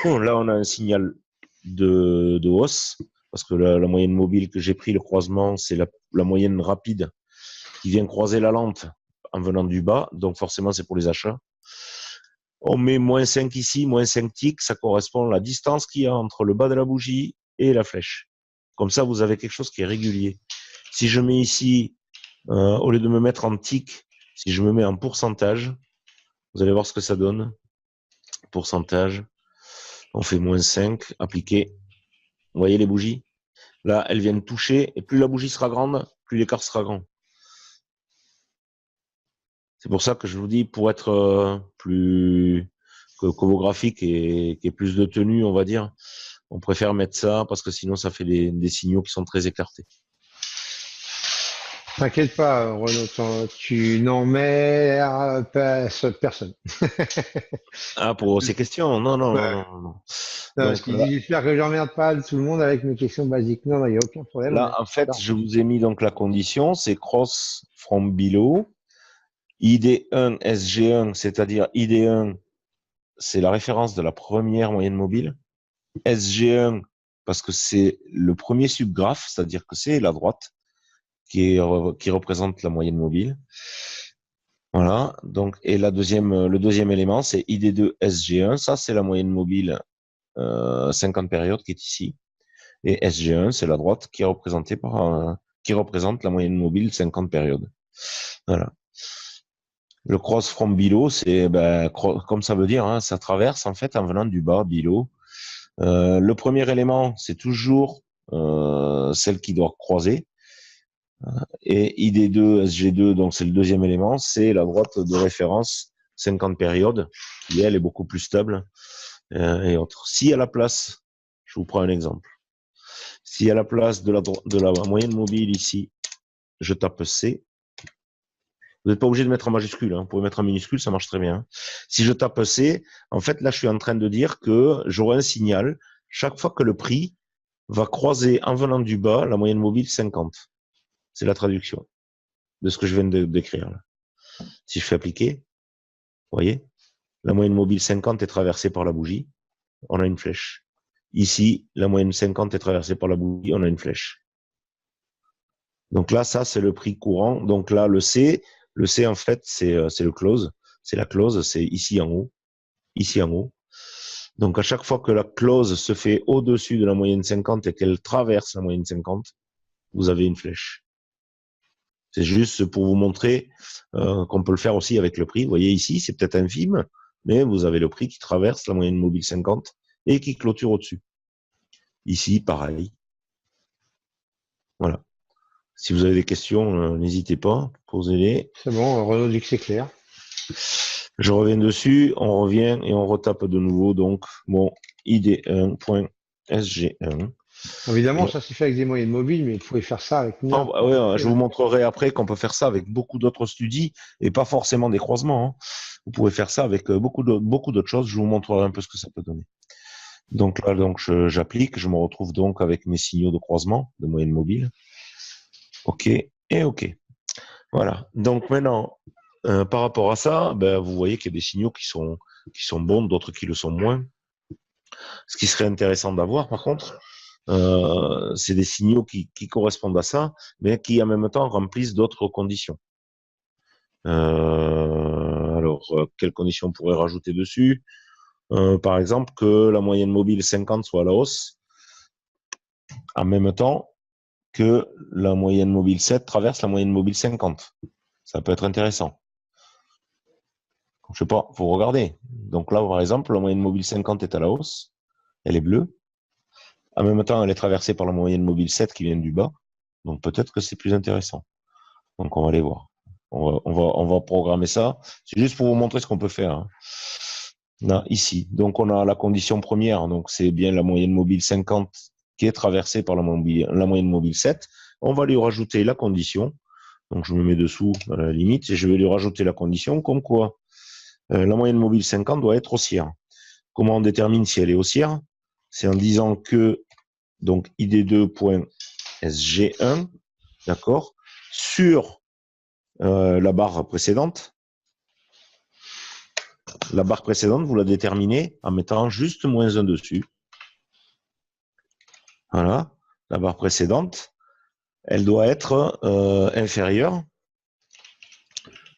Là, on a un signal de hausse, parce que la moyenne mobile que j'ai pris, le croisement, c'est la moyenne rapide qui vient croiser la lente en venant du bas, donc forcément, c'est pour les achats. On met -5 ici, -5 ticks, ça correspond à la distance qu'il y a entre le bas de la bougie et la flèche. Comme ça, vous avez quelque chose qui est régulier. Si je mets ici, au lieu de me mettre en tick, si je me mets en pourcentage, vous allez voir ce que ça donne. Pourcentage, on fait -5, appliquer. Vous voyez les bougies? Là, elles viennent toucher, et plus la bougie sera grande, plus l'écart sera grand. C'est pour ça que je vous dis, pour être plus que vos graphiques et qu'il y ait plus de tenue, on va dire, on préfère mettre ça parce que sinon ça fait des signaux qui sont très écartés. T'inquiète pas, Renaud, tu n'emmerdes personne. Ah, pour ces questions? Non, non, non, Ouais. non, non. Non, parce Donc qu'il dit, j'espère que j'emmerde pas tout le monde avec mes questions basiques. Non, non, il n'y a aucun problème, on là, est en fait, d'accord. je vous ai mis donc la condition, c'est cross from below, ID1, SG1, c'est-à-dire ID1, c'est la référence de la première moyenne mobile. SG1, parce que c'est le premier subgraphe, c'est-à-dire que c'est la droite qui représente la moyenne mobile. Voilà. Donc, et le deuxième élément, c'est ID2 SG1. Ça, c'est la moyenne mobile 50 périodes qui est ici. Et SG1, c'est la droite qui est représentée qui représente la moyenne mobile 50 périodes. Voilà. Le cross from below, c'est comme ça veut dire, hein, ça traverse en fait en venant du bas, below. Le premier élément, c'est toujours celle qui doit croiser. Et ID2, SG2, donc c'est le deuxième élément, c'est la droite de référence 50 périodes, qui elle est beaucoup plus stable et autres. Si à la place, je vous prends un exemple, si à la place de la moyenne mobile ici, je tape C, vous n'êtes pas obligé de mettre en majuscule, hein, vous pouvez mettre en minuscule, ça marche très bien. Si je tape C, en fait là je suis en train de dire que j'aurai un signal chaque fois que le prix va croiser en venant du bas la moyenne mobile 50. C'est la traduction de ce que je viens de décrire là. Si je fais appliquer, vous voyez, la moyenne mobile 50 est traversée par la bougie, on a une flèche. Ici, la moyenne 50 est traversée par la bougie, on a une flèche. Donc là, ça, c'est le prix courant. Donc là, le C, en fait, c'est le close. C'est la close, c'est ici en haut. Ici en haut. Donc à chaque fois que la close se fait au-dessus de la moyenne 50 et qu'elle traverse la moyenne 50, vous avez une flèche. C'est juste pour vous montrer qu'on peut le faire aussi avec le prix. Vous voyez ici, c'est peut-être infime, mais vous avez le prix qui traverse la moyenne mobile 50 et qui clôture au-dessus. Ici, pareil. Voilà. Si vous avez des questions, n'hésitez pas, posez-les. C'est bon, Renaud dit que c'est clair. Je reviens dessus, on revient et on retape de nouveau donc mon id1.sg1. Évidemment, ça s'est fait avec des moyennes mobiles, mais il faut faire ça avec Ouais, je vous montrerai après qu'on peut faire ça avec beaucoup d'autres studies et pas forcément des croisements. Hein. Vous pouvez faire ça avec beaucoup d'autres choses. Je vous montrerai un peu ce que ça peut donner. Donc là, j'applique. Je me retrouve donc avec mes signaux de croisement de moyenne mobile. OK et OK. Voilà. Donc maintenant, par rapport à ça, vous voyez qu'il y a des signaux qui sont bons, d'autres qui le sont moins. Ce qui serait intéressant d'avoir, par contre, c'est des signaux qui correspondent à ça, mais qui en même temps remplissent d'autres conditions. Alors, quelles conditions on pourrait rajouter dessus? Par exemple, que la moyenne mobile 50 soit à la hausse, en même temps que la moyenne mobile 7 traverse la moyenne mobile 50. Ça peut être intéressant. Je sais pas, faut regarder. Donc là, par exemple, la moyenne mobile 50 est à la hausse, elle est bleue. En même temps, elle est traversée par la moyenne mobile 7 qui vient du bas. Donc peut-être que c'est plus intéressant. Donc on va aller voir. On va programmer ça. C'est juste pour vous montrer ce qu'on peut faire. Hein. Là, ici. Donc on a la condition première. Donc c'est bien la moyenne mobile 50 qui est traversée par la moyenne mobile 7. On va lui rajouter la condition. Donc je me mets dessous à la limite et je vais lui rajouter la condition comme quoi la moyenne mobile 50 doit être haussière. Comment on détermine si elle est haussière? C'est en disant que donc id2.sg1, d'accord, sur la barre précédente, la barre précédente, vous la déterminez en mettant juste -1 dessus. Voilà, la barre précédente, elle doit être inférieure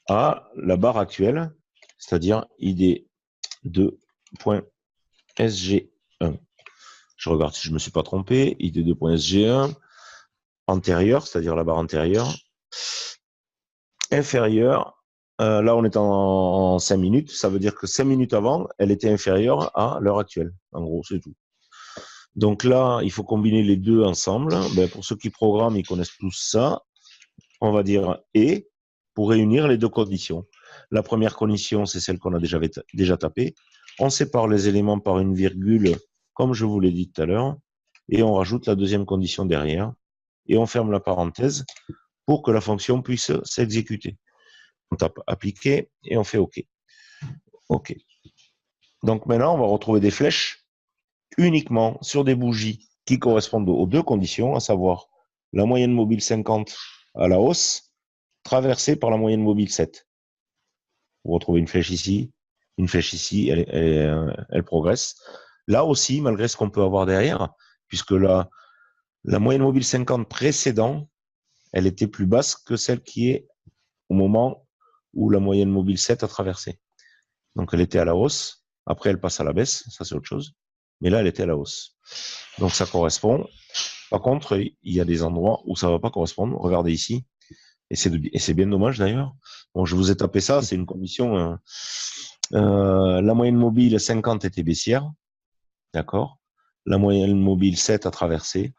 à la barre actuelle, c'est-à-dire id2.sg1. Je regarde si je ne me suis pas trompé. id2.sg1, antérieure, c'est-à-dire la barre antérieure, inférieure. Là, on est en 5 minutes. Ça veut dire que 5 minutes avant, elle était inférieure à l'heure actuelle. En gros, c'est tout. Donc là, il faut combiner les deux ensemble. Ben, pour ceux qui programment, ils connaissent tous ça. On va dire « et » pour réunir les deux conditions. La première condition, c'est celle qu'on a déjà tapée. On sépare les éléments par une virgule, comme je vous l'ai dit tout à l'heure, et on rajoute la deuxième condition derrière, et on ferme la parenthèse pour que la fonction puisse s'exécuter. On tape « appliquer » et on fait « OK ». OK. Donc maintenant, on va retrouver des flèches uniquement sur des bougies qui correspondent aux deux conditions, à savoir la moyenne mobile 50 à la hausse, traversée par la moyenne mobile 7. Vous retrouvez une flèche ici, elle progresse. Là aussi, malgré ce qu'on peut avoir derrière, puisque la moyenne mobile 50 précédent, elle était plus basse que celle qui est au moment où la moyenne mobile 7 a traversé. Donc elle était à la hausse, après elle passe à la baisse, ça c'est autre chose, mais là elle était à la hausse. Donc ça correspond. Par contre, il y a des endroits où ça ne va pas correspondre. Regardez ici, et c'est bien dommage d'ailleurs. Bon, je vous ai tapé ça, c'est une condition. La moyenne mobile 50 était baissière, d'accord. La moyenne mobile 7 a traversé.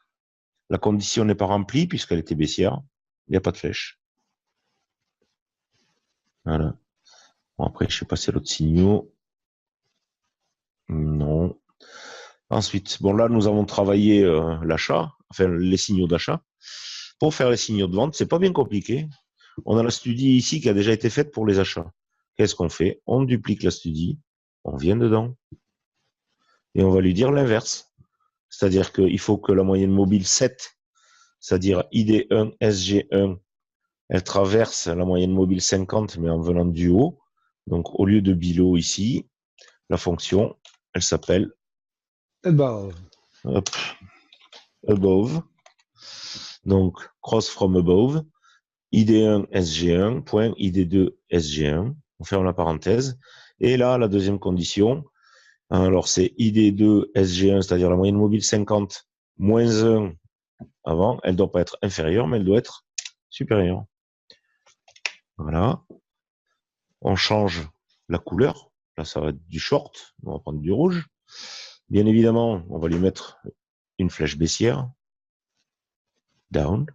La condition n'est pas remplie puisqu'elle était baissière. Il n'y a pas de flèche. Voilà. Bon, après, je ne sais pas si y a l'autre signaux. Non. Ensuite, bon là, nous avons travaillé l'achat, enfin les signaux d'achat. Pour faire les signaux de vente, c'est pas bien compliqué. On a la studie ici qui a déjà été faite pour les achats. Qu'est-ce qu'on fait? On duplique la studie, on vient dedans, et on va lui dire l'inverse. C'est-à-dire qu'il faut que la moyenne mobile 7, c'est-à-dire ID1, SG1, elle traverse la moyenne mobile 50, mais en venant du haut. Donc, au lieu de below ici, la fonction, elle s'appelle Above. Above. Donc, cross from above. ID1 SG1, point ID2 SG1. On ferme la parenthèse. Et là, la deuxième condition, alors c'est ID2 SG1, c'est-à-dire la moyenne mobile 50 moins 1 avant. Elle ne doit pas être inférieure, mais elle doit être supérieure. Voilà. On change la couleur. Là, ça va être du short. On va prendre du rouge. Bien évidemment, on va lui mettre une flèche baissière. Down.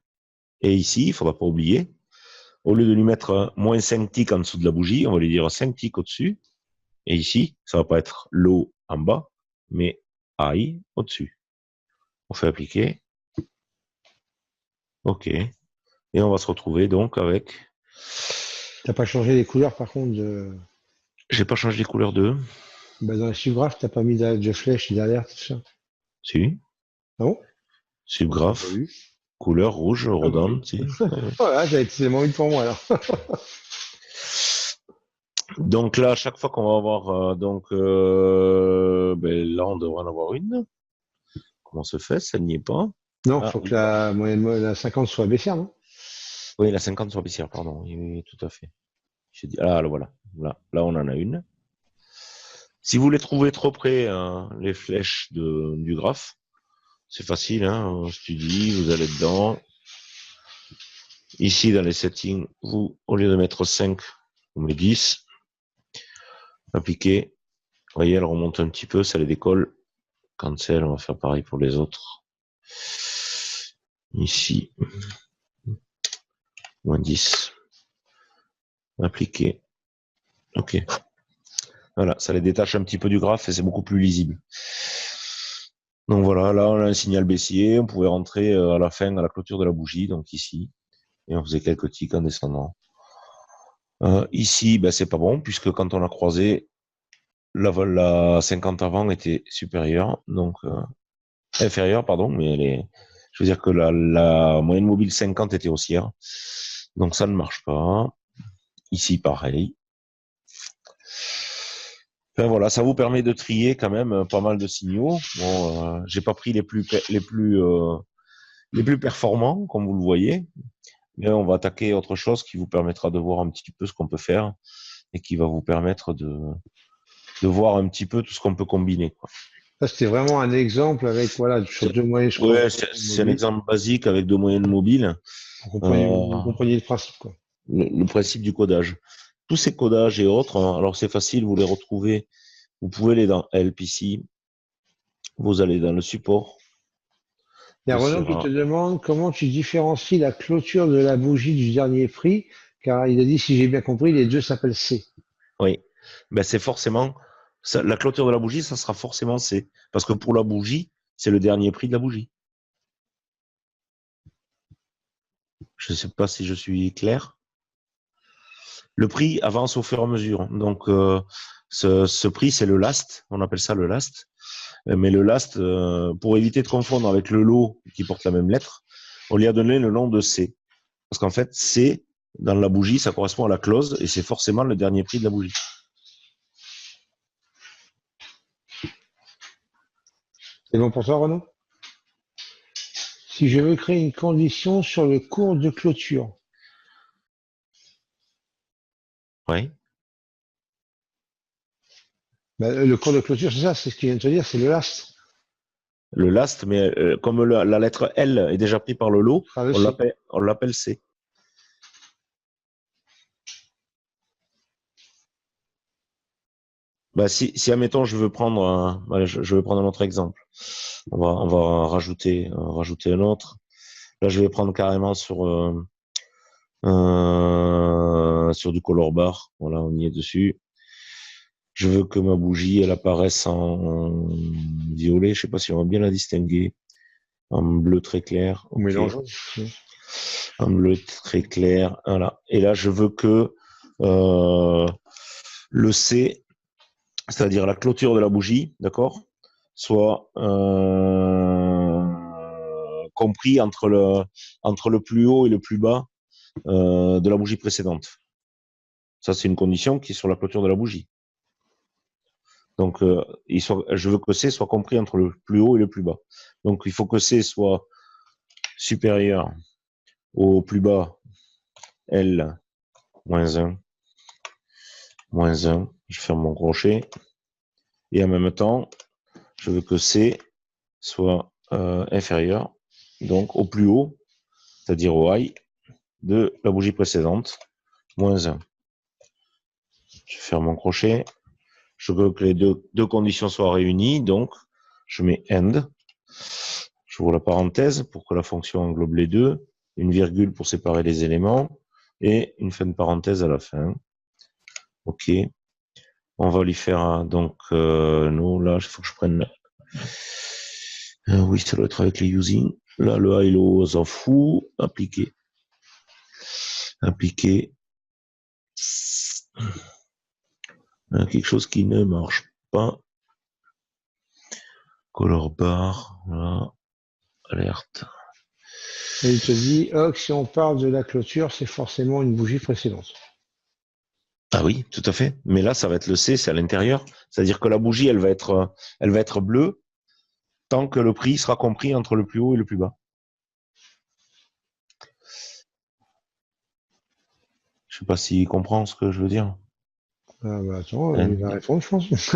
Et ici, il ne faudra pas oublier, au lieu de lui mettre moins 5 ticks en dessous de la bougie, on va lui dire 5 ticks au-dessus. Et ici, ça ne va pas être low en bas, mais high au-dessus. On fait appliquer. OK. Et on va se retrouver donc avec... T'as pas changé les couleurs par contre de... J'ai pas changé les couleurs de... Bah, dans les subgraphes, t'as pas mis de flèches derrière, tout ça. Si. Ah bon? Subgraphe. J'ai pas vu. Couleur rouge, Ah bah redonne. oui. Si. Voilà, c'est moins une pour moi alors. Donc là, à chaque fois qu'on va avoir... ben là, on devrait en avoir une. Comment se fait? Ça n'y est pas. Non, Ah, faut que oui. la moyenne, la 50 soit baissière, non? Oui, la 50 sur baissière, pardon. Oui, oui, tout à fait. Je dis, ah, là, voilà. Là, on en a une. Si vous les trouvez trop près, les flèches du graphe, c'est facile, hein. Studie, vous allez dedans. Ici, dans les settings, vous, au lieu de mettre 5, vous mettez 10. Appliquer. Vous voyez, elle remonte un petit peu, ça les décolle. Cancel, on va faire pareil pour les autres. Ici, moins 10. Appliquer. OK. Voilà, ça les détache un petit peu du graphe et c'est beaucoup plus lisible. Donc voilà, là on a un signal baissier, on pouvait rentrer à la fin, à la clôture de la bougie, donc ici, et on faisait quelques ticks en descendant. Ici, ben, c'est pas bon, puisque quand on a croisé, la 50 avant était supérieure, donc inférieure, pardon, mais je veux dire que la moyenne mobile 50 était haussière, donc ça ne marche pas. Ici, pareil. Enfin, voilà, ça vous permet de trier quand même pas mal de signaux. Bon, j'ai pas pris les plus performants, comme vous le voyez, mais on va attaquer autre chose qui vous permettra de voir un petit peu ce qu'on peut faire et qui va vous permettre de voir un petit peu tout ce qu'on peut combiner, quoi. Ça, c'était vraiment un exemple avec, voilà, sur deux moyens, je crois, Ouais, c'est un mobiles, exemple basique avec deux moyennes mobiles. pour que vous Euh, compreniez le principe, quoi. le principe du codage. Tous ces codages et autres, hein, alors c'est facile, vous les retrouvez. Vous pouvez aller dans Help ici. Vous allez dans le support Il y a de Renaud qui te Sierra. demande comment tu différencies la clôture de la bougie du dernier prix, car il a dit, si j'ai bien compris, les deux s'appellent C. Oui, ben c'est forcément la clôture de la bougie, ça sera forcément C, parce que pour la bougie, c'est le dernier prix de la bougie. Je ne sais pas si je suis clair. Le prix avance au fur et à mesure. Donc ce prix, c'est le last. On appelle ça le last. Mais le last, pour éviter de confondre avec le lot qui porte la même lettre, on lui a donné le nom de C. Parce qu'en fait, C, dans la bougie, ça correspond à la close et c'est forcément le dernier prix de la bougie. C'est bon pour toi, Renaud? Si je veux créer une condition sur le cours de clôture, Oui. ben, le cours de clôture, c'est ça, c'est ce qu'il vient de te dire, c'est le last. Le last, mais comme la lettre L est déjà prise par le lot, Par le on C. l'appelle C. Bah, si admettons, je veux prendre je vais prendre un autre exemple. On va rajouter un autre. Là, je vais prendre carrément sur du color bar. Voilà, on y est dessus. Je veux que ma bougie, elle apparaisse en violet. Je sais pas si on va bien la distinguer. En bleu très clair. Ou OK. mélangeant. Un bleu très clair. Voilà. Et là, je veux que le C, c'est-à-dire la clôture de la bougie, d'accord, soit compris entre le plus haut et le plus bas de la bougie précédente. Ça, c'est une condition qui est sur la clôture de la bougie. Donc, je veux que C soit compris entre le plus haut et le plus bas. Donc, il faut que C soit supérieur au plus bas L moins 1, moins 1. Je ferme mon crochet. Et en même temps, je veux que C soit inférieur, donc au plus haut, c'est-à-dire au high de la bougie précédente, moins 1. Je ferme mon crochet. Je veux que les deux conditions soient réunies, donc je mets end. J'ouvre la parenthèse pour que la fonction englobe les deux, une virgule pour séparer les éléments et une fin de parenthèse à la fin. OK. On va lui faire donc non, là il faut que je prenne oui, ça doit être avec les using. Là, le high low, on s'en fout. Appliquer. Appliquer. Quelque chose qui ne marche pas. Color bar. Voilà. Alerte. Et il te dit, oh, si on parle de la clôture, c'est forcément une bougie précédente. Ah oui, tout à fait. Mais là, ça va être le C, c'est à l'intérieur. C'est-à-dire que la bougie, elle va être bleue tant que le prix sera compris entre le plus haut et le plus bas. Je sais pas s'il comprend ce que je veux dire. Ah bah attends, il va répondre, je pense.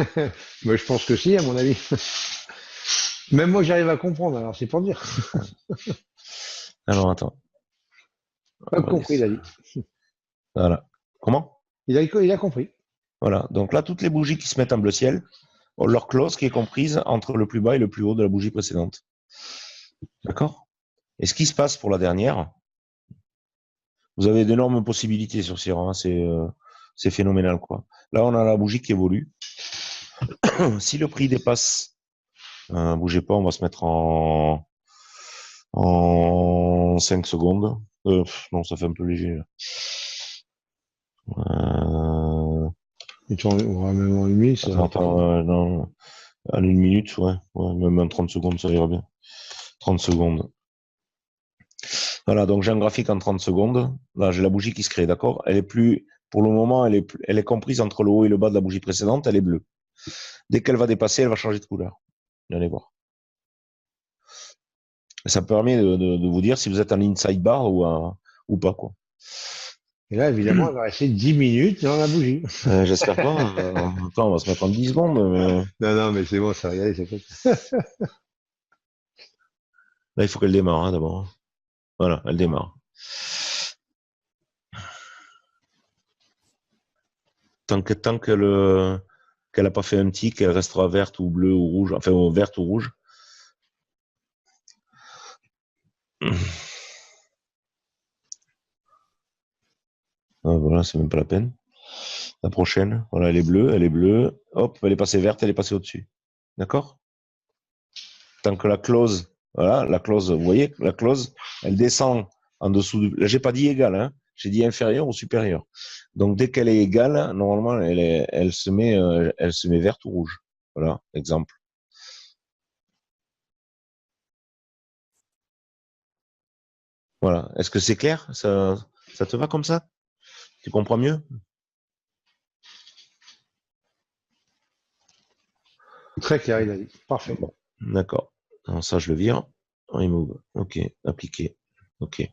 Moi, je pense que si, à mon avis. Même moi, j'arrive à comprendre, alors c'est pour dire. Alors, attends. Pas compris, il a dit. Voilà. Comment? Il a compris. Voilà. Donc là, toutes les bougies qui se mettent en bleu ciel ont leur close qui est comprise entre le plus bas et le plus haut de la bougie précédente. D'accord? Et ce qui se passe pour la dernière, vous avez d'énormes possibilités sur Sierra, c'est phénoménal, quoi. Là, on a la bougie qui évolue. Si le prix dépasse, bougez pas, on va se mettre en 5 secondes. Non, ça fait un peu léger. Et tu on va même en une minute, ça va. Attends, non, en une minute, ouais, même en 30 secondes, ça ira bien. 30 secondes. Voilà, donc j'ai un graphique en 30 secondes. Là, j'ai la bougie qui se crée, d'accord? Elle est plus, pour le moment, elle est comprise entre le haut et le bas de la bougie précédente, elle est bleue. Dès qu'elle va dépasser, elle va changer de couleur. Vous allez voir. Ça permet de vous dire si vous êtes en inside bar ou pas, quoi. Et là, évidemment, elle va rester 10 minutes dans la bougie. J'espère pas. Attends, on va se mettre en 10 secondes. Non, non, mais c'est bon, ça va y aller, c'est cool. Là, il faut qu'elle démarre, hein, d'abord. Voilà, elle démarre. Tant qu'elle n'a pas fait un tic, elle restera verte ou bleue ou rouge, enfin verte ou rouge. Voilà, c'est même pas la peine. La prochaine, voilà, elle est bleue. Hop, elle est passée verte, elle est passée au-dessus. D'accord? Tant que la clause, voilà, la clause, vous voyez, la clause, elle descend en dessous du. Là, j'ai pas dit égal, hein. J'ai dit inférieur ou supérieur. Donc, dès qu'elle est égale, normalement, elle se met verte ou rouge. Voilà, exemple. Voilà. Est-ce que c'est clair? Ça te va comme ça? Tu comprends mieux? Très clair, il a dit. Parfait. Bon, d'accord. Alors, ça, je le vire. Remove. OK. Appliquer. OK.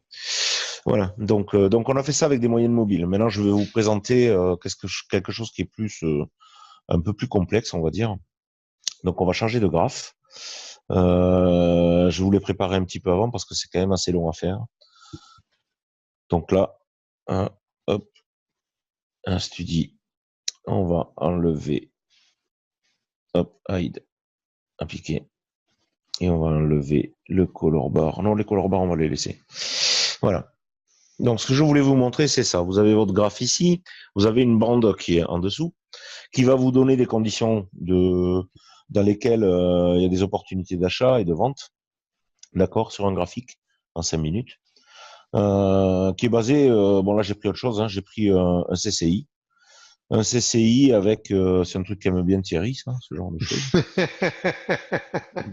Voilà. Donc, on a fait ça avec des moyennes mobiles. Maintenant, je vais vous présenter quelque chose qui est un peu plus complexe, on va dire. Donc, on va changer de graphe. Je vous l'ai préparé un petit peu avant parce que c'est quand même assez long à faire. Donc là, hop, un studi. On va enlever. Hop, hide. Appliquer. Et on va enlever le color bar. Non, les color bars, on va les laisser. Voilà. Donc, ce que je voulais vous montrer, c'est ça. Vous avez votre graphe ici. Vous avez une bande qui est en dessous, qui va vous donner des conditions dans lesquelles il y a des opportunités d'achat et de vente. D'accord, sur un graphique en 5 minutes. Qui est basé, bon là j'ai pris autre chose, hein, j'ai pris un CCI. Un CCI avec, c'est un truc qu'aime bien Thierry, ça, ce genre de choses.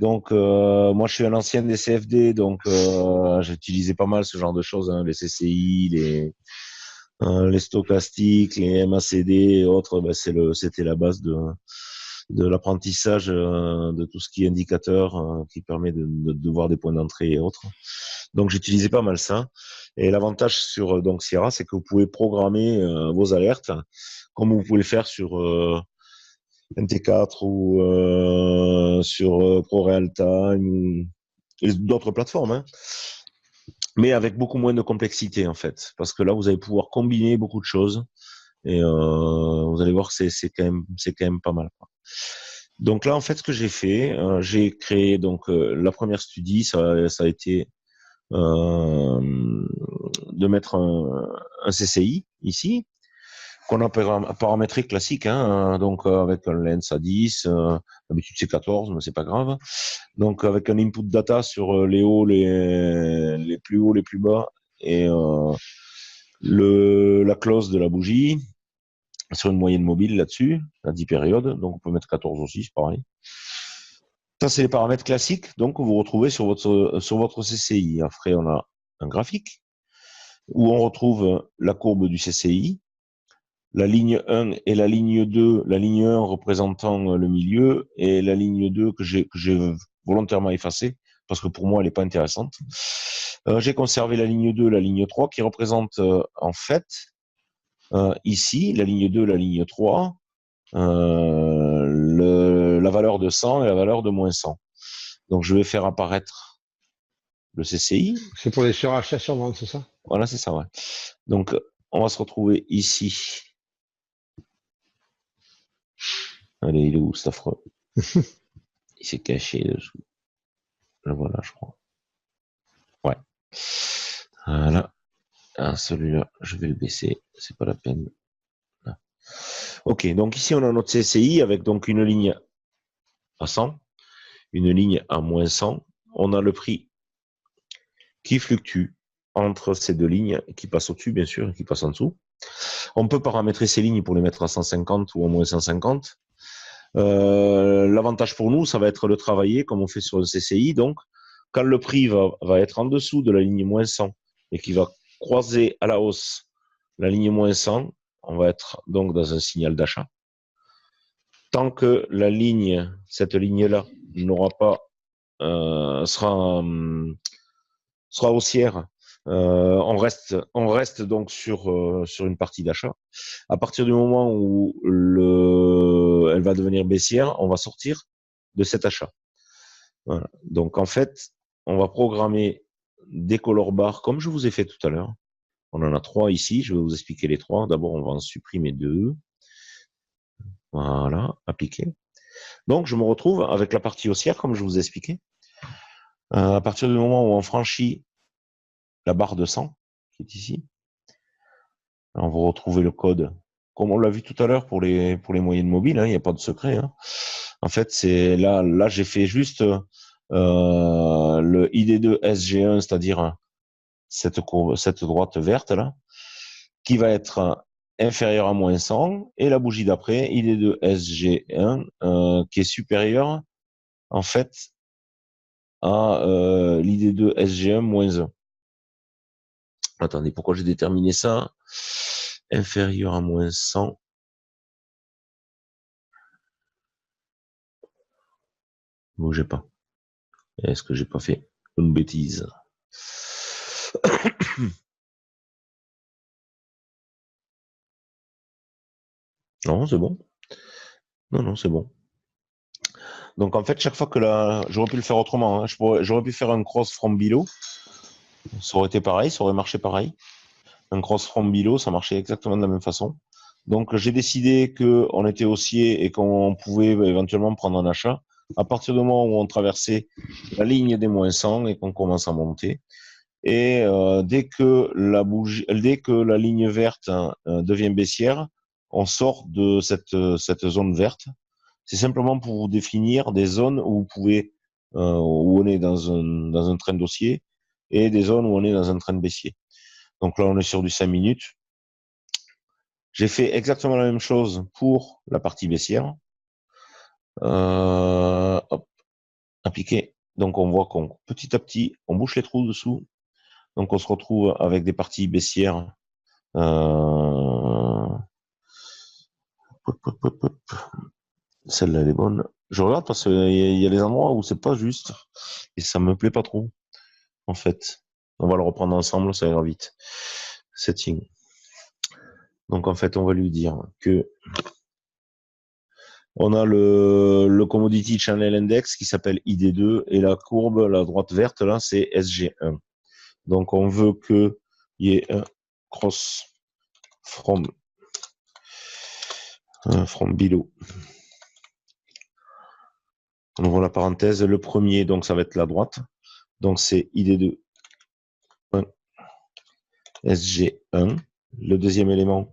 Donc, moi, je suis un ancien des CFD, donc j'utilisais pas mal ce genre de choses, hein, les CCI, les stochastiques, les MACD et autres. Ben, c'était la base de l'apprentissage de tout ce qui est indicateur qui permet de voir des points d'entrée et autres. Donc, j'utilisais pas mal ça. Et l'avantage sur donc Sierra, c'est que vous pouvez programmer vos alertes comme vous pouvez le faire sur NT4 ou sur ProRealTime ou d'autres plateformes, hein. Mais avec beaucoup moins de complexité en fait, parce que là vous allez pouvoir combiner beaucoup de choses et vous allez voir que c'est quand même pas mal, quoi. Donc là en fait ce que j'ai fait, j'ai créé donc la première studie, ça a été de mettre un CCI ici, qu'on a paramétré classique, hein, donc avec un lens à 10, d'habitude c'est 14, mais c'est pas grave. Donc avec un input data sur les hauts, les plus hauts, les plus bas, et la close de la bougie, sur une moyenne mobile là-dessus, à 10 périodes, donc on peut mettre 14 aussi, c'est pareil. Ça, c'est les paramètres classiques, donc que vous retrouvez sur votre CCI. Après, on a un graphique où on retrouve la courbe du CCI, la ligne 1 et la ligne 2, la ligne 1 représentant le milieu et la ligne 2 que j'ai volontairement effacée parce que pour moi elle n'est pas intéressante. J'ai conservé la ligne 2, la ligne 3 qui représentent en fait ici la ligne 2, la ligne 3, la valeur de 100 et la valeur de moins 100. Donc je vais faire apparaître le CCI. C'est pour les surachats sur vente, c'est ça? Voilà, c'est ça, ouais. Donc on va se retrouver ici. Allez, il est où, cet affreux? Il s'est caché dessous. Le voilà, je crois. Ouais. Voilà. Ah, celui-là, je vais le baisser. C'est pas la peine. Là. Ok, donc ici, on a notre CCI avec donc une ligne à 100, une ligne à moins 100. On a le prix qui fluctue entre ces deux lignes, qui passe au-dessus, bien sûr, et qui passe en dessous. On peut paramétrer ces lignes pour les mettre à 150 ou à moins 150. L'avantage pour nous, ça va être de travailler comme on fait sur le CCI. Donc, quand le prix va être en dessous de la ligne moins 100 et qui va croiser à la hausse la ligne moins 100, on va être donc dans un signal d'achat. tant que cette ligne-là n'aura pas sera haussière, on reste donc sur une partie d'achat. À partir du moment où elle va devenir baissière, on va sortir de cet achat. Voilà. Donc en fait, on va programmer des color bars comme je vous ai fait tout à l'heure. On en a 3 ici, je vais vous expliquer les 3. D'abord, on va en supprimer 2. Voilà, appliquer. Donc je me retrouve avec la partie haussière comme je vous ai expliqué. À partir du moment où on franchit la barre de 100, qui est ici, on va retrouver le code. Comme on l'a vu tout à l'heure pour les moyennes mobiles, il n'y a pas de secret. En fait, c'est là j'ai fait juste le ID2 SG1, c'est-à-dire cette courbe, cette droite verte là, qui va être inférieure à moins 100, et la bougie d'après, ID2 SG1, qui est supérieure en fait à l'ID2 SG1 moins 1. Attendez, pourquoi j'ai déterminé ça? Inférieur à moins 100. Bougez pas. Est-ce que j'ai pas fait une bêtise? Non, c'est bon. Non, c'est bon. Donc en fait, chaque fois que j'aurais pu le faire autrement. J'aurais pu faire un cross from below. Ça aurait été pareil, ça aurait marché pareil. Un cross from below, ça marchait exactement de la même façon. Donc j'ai décidé qu'on était haussier et qu'on pouvait éventuellement prendre un achat à partir du moment où on traversait la ligne des moins 100 et qu'on commence à monter. Et dès que la ligne verte devient baissière, on sort de cette zone verte. C'est simplement pour vous définir des zones où vous pouvez, où on est dans un train haussier, et des zones où on est dans un train baissier. Donc là, on est sur du 5 minutes. J'ai fait exactement la même chose pour la partie baissière. Hop, appliquer. Donc on voit qu'on petit à petit, on bouche les trous dessous. Donc on se retrouve avec des parties baissières. Celle-là, elle est bonne. Je regarde parce qu'il y a des endroits où c'est pas juste et ça me plaît pas trop, en fait. On va le reprendre ensemble, ça ira vite. Setting. Donc en fait, on va lui dire que on a le Commodity Channel Index qui s'appelle ID2 et la courbe, la droite verte là, c'est SG1. Donc on veut qu'il y ait un cross from below. On ouvre la parenthèse. Le premier, donc ça va être la droite. Donc c'est ID2 SG1. Le deuxième élément,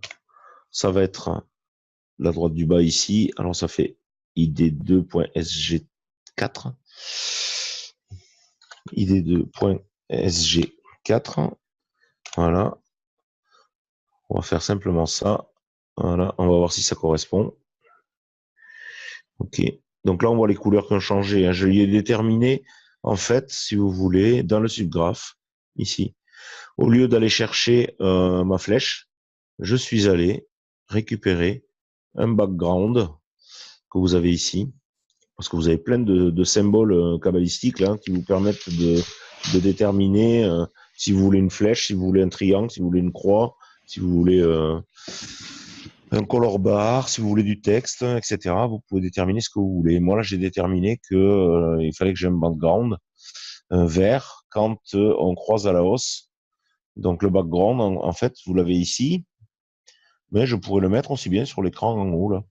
ça va être la droite du bas ici. Alors ça fait ID2.SG4. ID2.SG4. Voilà. On va faire simplement ça. Voilà. On va voir si ça correspond. OK. Donc là, on voit les couleurs qui ont changé. Je l'ai déterminé, en fait, si vous voulez, dans le subgraphe, ici. Au lieu d'aller chercher ma flèche, je suis allé récupérer un background que vous avez ici, parce que vous avez plein de symboles cabalistiques là, qui vous permettent de déterminer si vous voulez une flèche, si vous voulez un triangle, si vous voulez une croix, si vous voulez un color bar, si vous voulez du texte, etc. Vous pouvez déterminer ce que vous voulez. Moi là, j'ai déterminé que il fallait que j'ai un background vert quand on croise à la hausse. Donc le background, en fait, vous l'avez ici, mais je pourrais le mettre aussi bien sur l'écran en haut, là,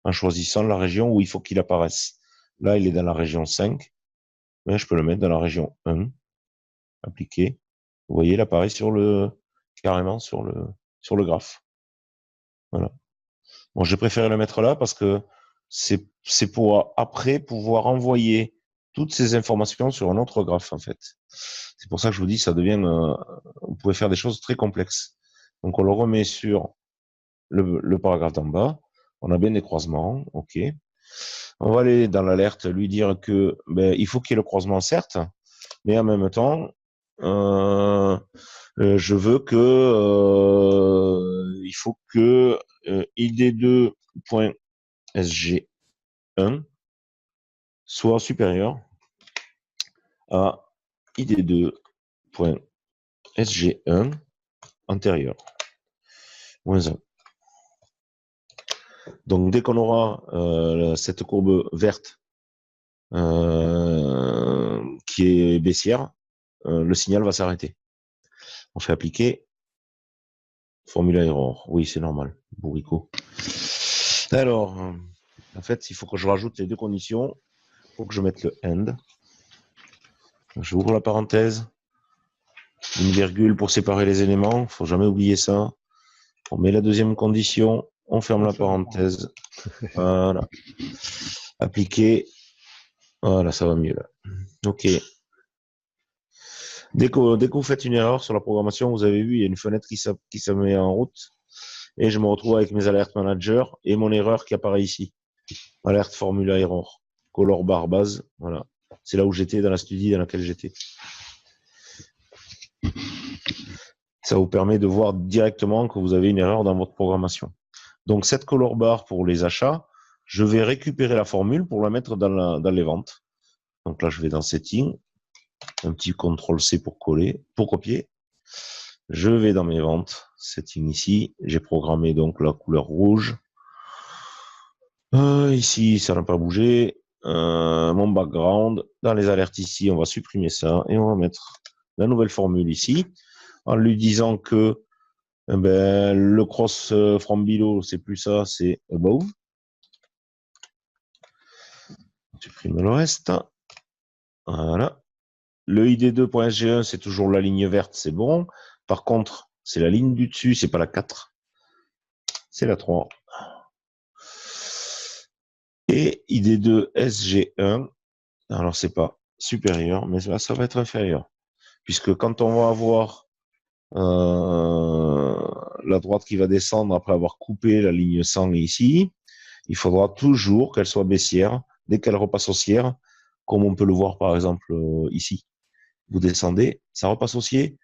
en choisissant la région où il faut qu'il apparaisse. Là, il est dans la région 5, mais je peux le mettre dans la région 1, appliquer. Vous voyez, il apparaît carrément sur le graphe. Voilà. Bon, j'ai préféré le mettre là parce que c'est pour après pouvoir envoyer toutes ces informations sur un autre graphe, en fait. C'est pour ça que je vous dis, ça devient, vous pouvez faire des choses très complexes. Donc, on le remet sur le paragraphe d'en bas. On a bien des croisements, OK. On va aller dans l'alerte, lui dire que il faut qu'il y ait le croisement, certes, mais en même temps, je veux que il faut que ID2.SG ID1 soit supérieur à ID2.SG1 antérieur. Moins 1. Donc, dès qu'on aura cette courbe verte qui est baissière, le signal va s'arrêter. On fait appliquer. Formula error. Oui, c'est normal. Bourricot. Alors, en fait, il faut que je rajoute les deux conditions. Il faut que je mette le end. Je ouvre la parenthèse. Une virgule pour séparer les éléments. Il ne faut jamais oublier ça. On met la deuxième condition. On ferme la parenthèse. Voilà. Appliquer. Voilà, ça va mieux là. OK. Dès que vous faites une erreur sur la programmation, vous avez vu, il y a une fenêtre qui se met en route. Et je me retrouve avec mes alertes manager et mon erreur qui apparaît ici. Alerte formula error. Color bar base. Voilà. C'est là où j'étais dans la studie dans laquelle j'étais. Ça vous permet de voir directement que vous avez une erreur dans votre programmation. Donc, cette color bar pour les achats, je vais récupérer la formule pour la mettre dans les ventes. Donc là, je vais dans Setting. Un petit CTRL-C pour copier. Je vais dans mes ventes. Setting ici. J'ai programmé donc la couleur rouge. Ici, ça n'a pas bougé. Mon background. Dans les alertes ici, on va supprimer ça et on va mettre la nouvelle formule ici en lui disant que le cross from below, c'est plus ça, c'est above. On supprime le reste. Voilà. Le ID2.SG1, c'est toujours la ligne verte, c'est bon. Par contre, c'est la ligne du dessus, c'est pas la 4. C'est la 3. Et ID2SG1, alors c'est pas supérieur, mais là, ça va être inférieur. Puisque quand on va avoir la droite qui va descendre après avoir coupé la ligne 100 ici, il faudra toujours qu'elle soit baissière dès qu'elle repasse haussière, comme on peut le voir par exemple ici. Vous descendez, ça repasse haussier,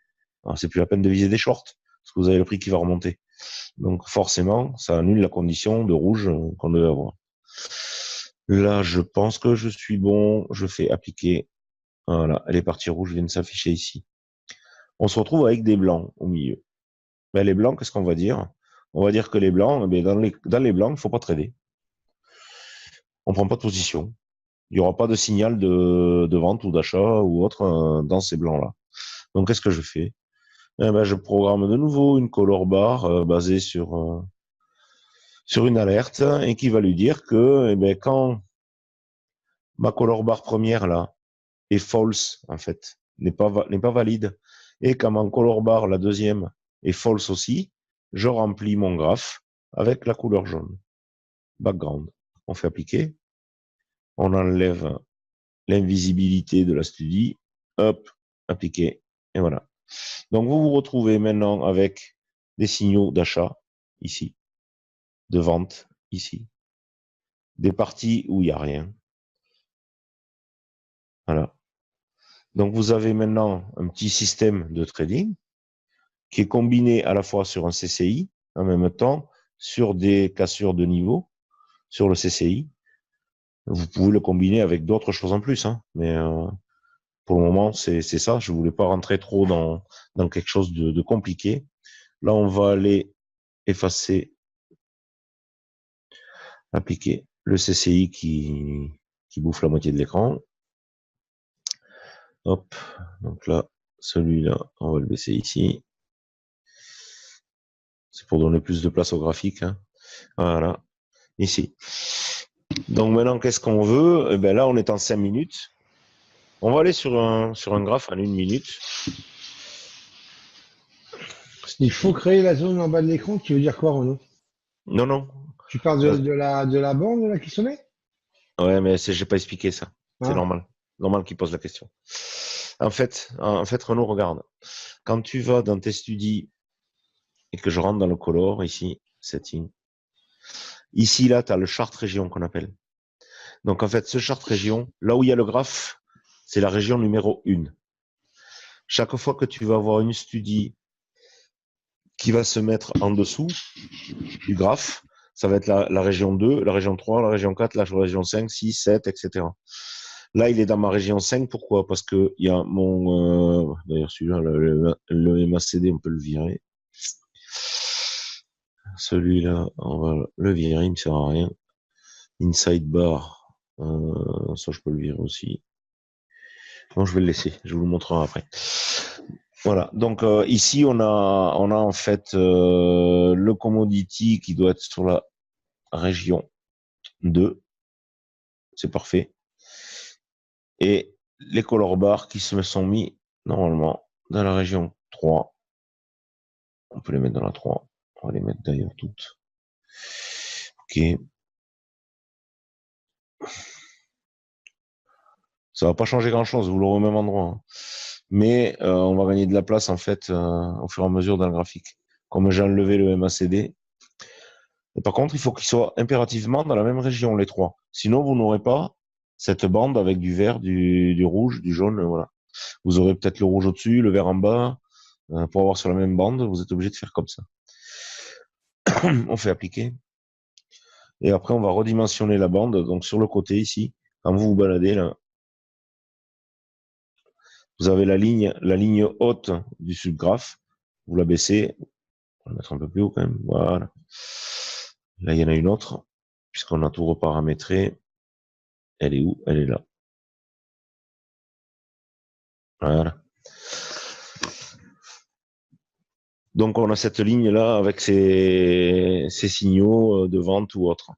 c'est plus la peine de viser des shorts, parce que vous avez le prix qui va remonter. Donc forcément, ça annule la condition de rouge qu'on devait avoir. Là, je pense que je suis bon, je fais appliquer. Voilà, les parties rouges viennent s'afficher ici. On se retrouve avec des blancs au milieu. Ben, les blancs, qu'est-ce qu'on va dire? On va dire que les blancs, dans les blancs, il ne faut pas trader. On ne prend pas de position. Il n'y aura pas de signal de vente ou d'achat ou autre dans ces blancs-là. Donc, qu'est-ce que je fais? Je programme de nouveau une color bar basée sur une alerte et qui va lui dire que quand ma color bar première là est false, en fait, n'est pas valide, et quand ma color bar, la deuxième, est false aussi, je remplis mon graphe avec la couleur jaune. Background. On fait appliquer. On enlève l'invisibilité de la studie. Hop, appliquer. Et voilà. Donc, vous vous retrouvez maintenant avec des signaux d'achat, ici, de vente, ici, des parties où il n'y a rien. Voilà. Donc, vous avez maintenant un petit système de trading qui est combiné à la fois sur un CCI, en même temps, sur des cassures de niveau, sur le CCI. Vous pouvez le combiner avec d'autres choses en plus, hein, mais pour le moment, c'est ça. Je ne voulais pas rentrer trop dans quelque chose de compliqué. Là, on va aller effacer, appliquer le CCI qui bouffe la moitié de l'écran. Hop, donc là, celui-là, on va le baisser ici. C'est pour donner plus de place au graphique. Hein. Voilà, ici. Donc maintenant, qu'est-ce qu'on veut? Là, on est en 5 minutes. On va aller sur un graphe en 1 minute. Il faut créer la zone en bas de l'écran, tu veux dire quoi, Renaud? Non, non. Tu parles de la bande là, qui se met? Ouais, mais j'ai pas expliqué ça. C'est Ah, normal. Normal qu'il pose la question. En fait, Renaud, regarde. Quand tu vas dans tes studies et que je rentre dans le color, ici, setting. Ici, là, tu as le chart région qu'on appelle. Donc, en fait, ce chart région, là où il y a le graphe, c'est la région numéro 1. Chaque fois que tu vas avoir une studie qui va se mettre en dessous du graphe, ça va être la région 2, la région 3, la région 4, la région 5, 6, 7, etc. Là, il est dans ma région 5. Pourquoi? Parce que il y a mon... D'ailleurs, celui-là, le MACD, on peut le virer. Celui-là, on va le virer, il me sert à rien. Inside bar, ça, je peux le virer aussi. Bon, je vais le laisser, je vous le montrerai après. Voilà, donc ici, on a en fait le commodity qui doit être sur la région 2. C'est parfait. Et les color bars qui se sont mis normalement dans la région 3. On peut les mettre dans la 3. On va les mettre d'ailleurs toutes. Ok. Ça va pas changer grand-chose, vous l'aurez au même endroit, hein. Mais on va gagner de la place en fait au fur et à mesure dans le graphique. Comme j'ai enlevé le MACD. Et par contre, il faut qu'ils soient impérativement dans la même région, les trois. Sinon, vous n'aurez pas cette bande avec du vert, du rouge, du jaune, voilà. Vous aurez peut-être le rouge au-dessus, le vert en bas. Pour avoir sur la même bande, vous êtes obligé de faire comme ça. On fait appliquer. Et après, on va redimensionner la bande. Donc, sur le côté ici, quand vous vous baladez là, vous avez la ligne haute du subgraphe. Vous la baissez. On va la mettre un peu plus haut quand même. Voilà. Là, il y en a une autre, puisqu'on a tout reparamétré. Elle est où? Elle est là. Voilà. Donc, on a cette ligne-là avec ces signaux de vente ou autre.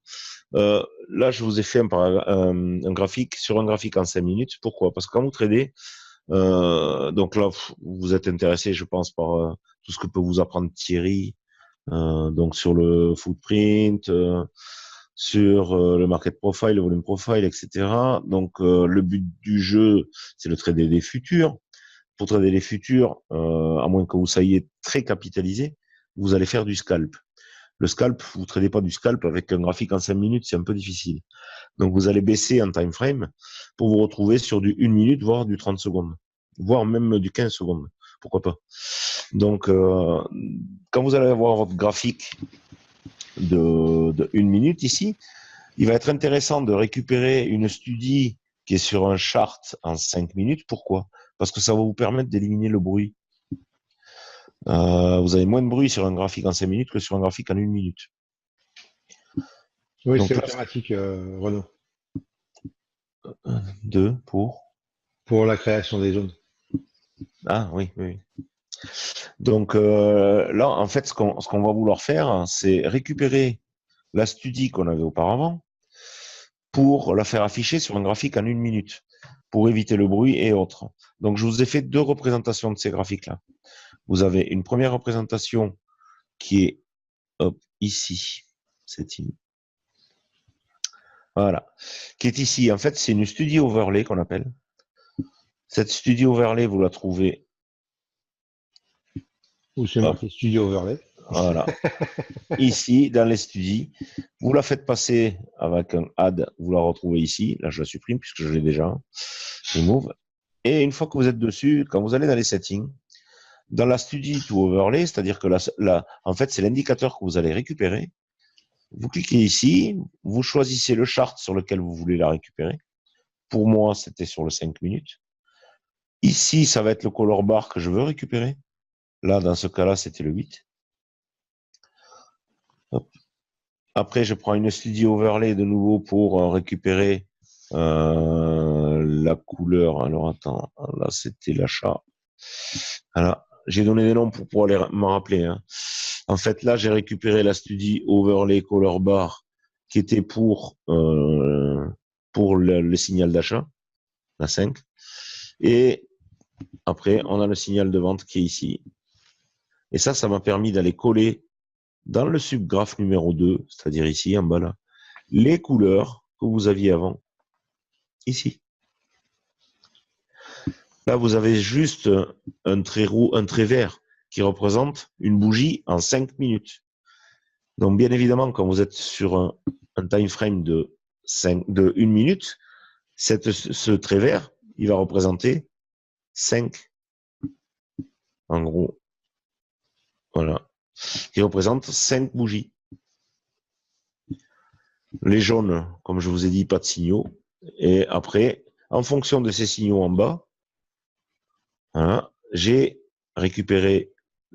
Là, je vous ai fait un graphique sur un graphique en 5 minutes. Pourquoi? Parce que quand vous tradez, donc là, vous êtes intéressé, je pense, par tout ce que peut vous apprendre Thierry, donc sur le footprint, sur le market profile, le volume profile, etc. Donc, le but du jeu, c'est de trader des futurs. Pour trader les futurs, à moins que vous soyez très capitalisé, vous allez faire du scalp. Le scalp, vous ne tradez pas du scalp avec un graphique en 5 minutes, c'est un peu difficile. Donc, vous allez baisser en time frame pour vous retrouver sur du 1 minute, voire du 30 secondes, voire même du 15 secondes. Pourquoi pas? Donc, quand vous allez avoir votre graphique de 1 minute ici, il va être intéressant de récupérer une studie qui est sur un chart en 5 minutes. Pourquoi? Parce que ça va vous permettre d'éliminer le bruit. Vous avez moins de bruit sur un graphique en 5 minutes que sur un graphique en 1 minute. Oui, Donc c'est là, automatique, Renaud, 2 pour... pour la création des zones. Ah oui, oui. Donc là, en fait, ce qu'on va vouloir faire, c'est récupérer la studie qu'on avait auparavant pour la faire afficher sur un graphique en 1 minute, pour éviter le bruit et autres. Donc, je vous ai fait 2 représentations de ces graphiques-là. Vous avez une première représentation qui est ici. Voilà. Qui est ici. En fait, c'est une studie overlay qu'on appelle. Cette studie overlay, vous la trouvez. Où c'est marqué Studio Overlay. Voilà. Ici, dans les studies, vous la faites passer avec un add, vous la retrouvez ici. Là, je la supprime puisque je l'ai déjà. Remove. Et une fois que vous êtes dessus, quand vous allez dans les settings, dans la study to overlay, c'est-à-dire que en fait, c'est l'indicateur que vous allez récupérer. Vous cliquez ici, vous choisissez le chart sur lequel vous voulez la récupérer. Pour moi, c'était sur le 5 minutes. Ici, ça va être le color bar que je veux récupérer. Là, dans ce cas-là, c'était le 8. Hop. Après, je prends une study overlay de nouveau pour récupérer la couleur. Alors, attends, là, c'était l'achat. Voilà. J'ai donné des noms pour pouvoir me rappeler, hein. En fait, là, j'ai récupéré la studie overlay color bar qui était pour le signal d'achat, la 5. Et après, on a le signal de vente qui est ici. Et ça m'a permis d'aller coller dans le subgraphe numéro 2, c'est-à-dire ici, en bas là, les couleurs que vous aviez avant, ici. Là, vous avez juste un trait vert qui représente une bougie en 5 minutes. Donc, bien évidemment, quand vous êtes sur un time frame de 1 minute, ce trait vert, il va représenter 5, en gros. Voilà. Il représente 5 bougies. Les jaunes, comme je vous ai dit, pas de signaux. Et après, en fonction de ces signaux en bas, voilà, j'ai récupéré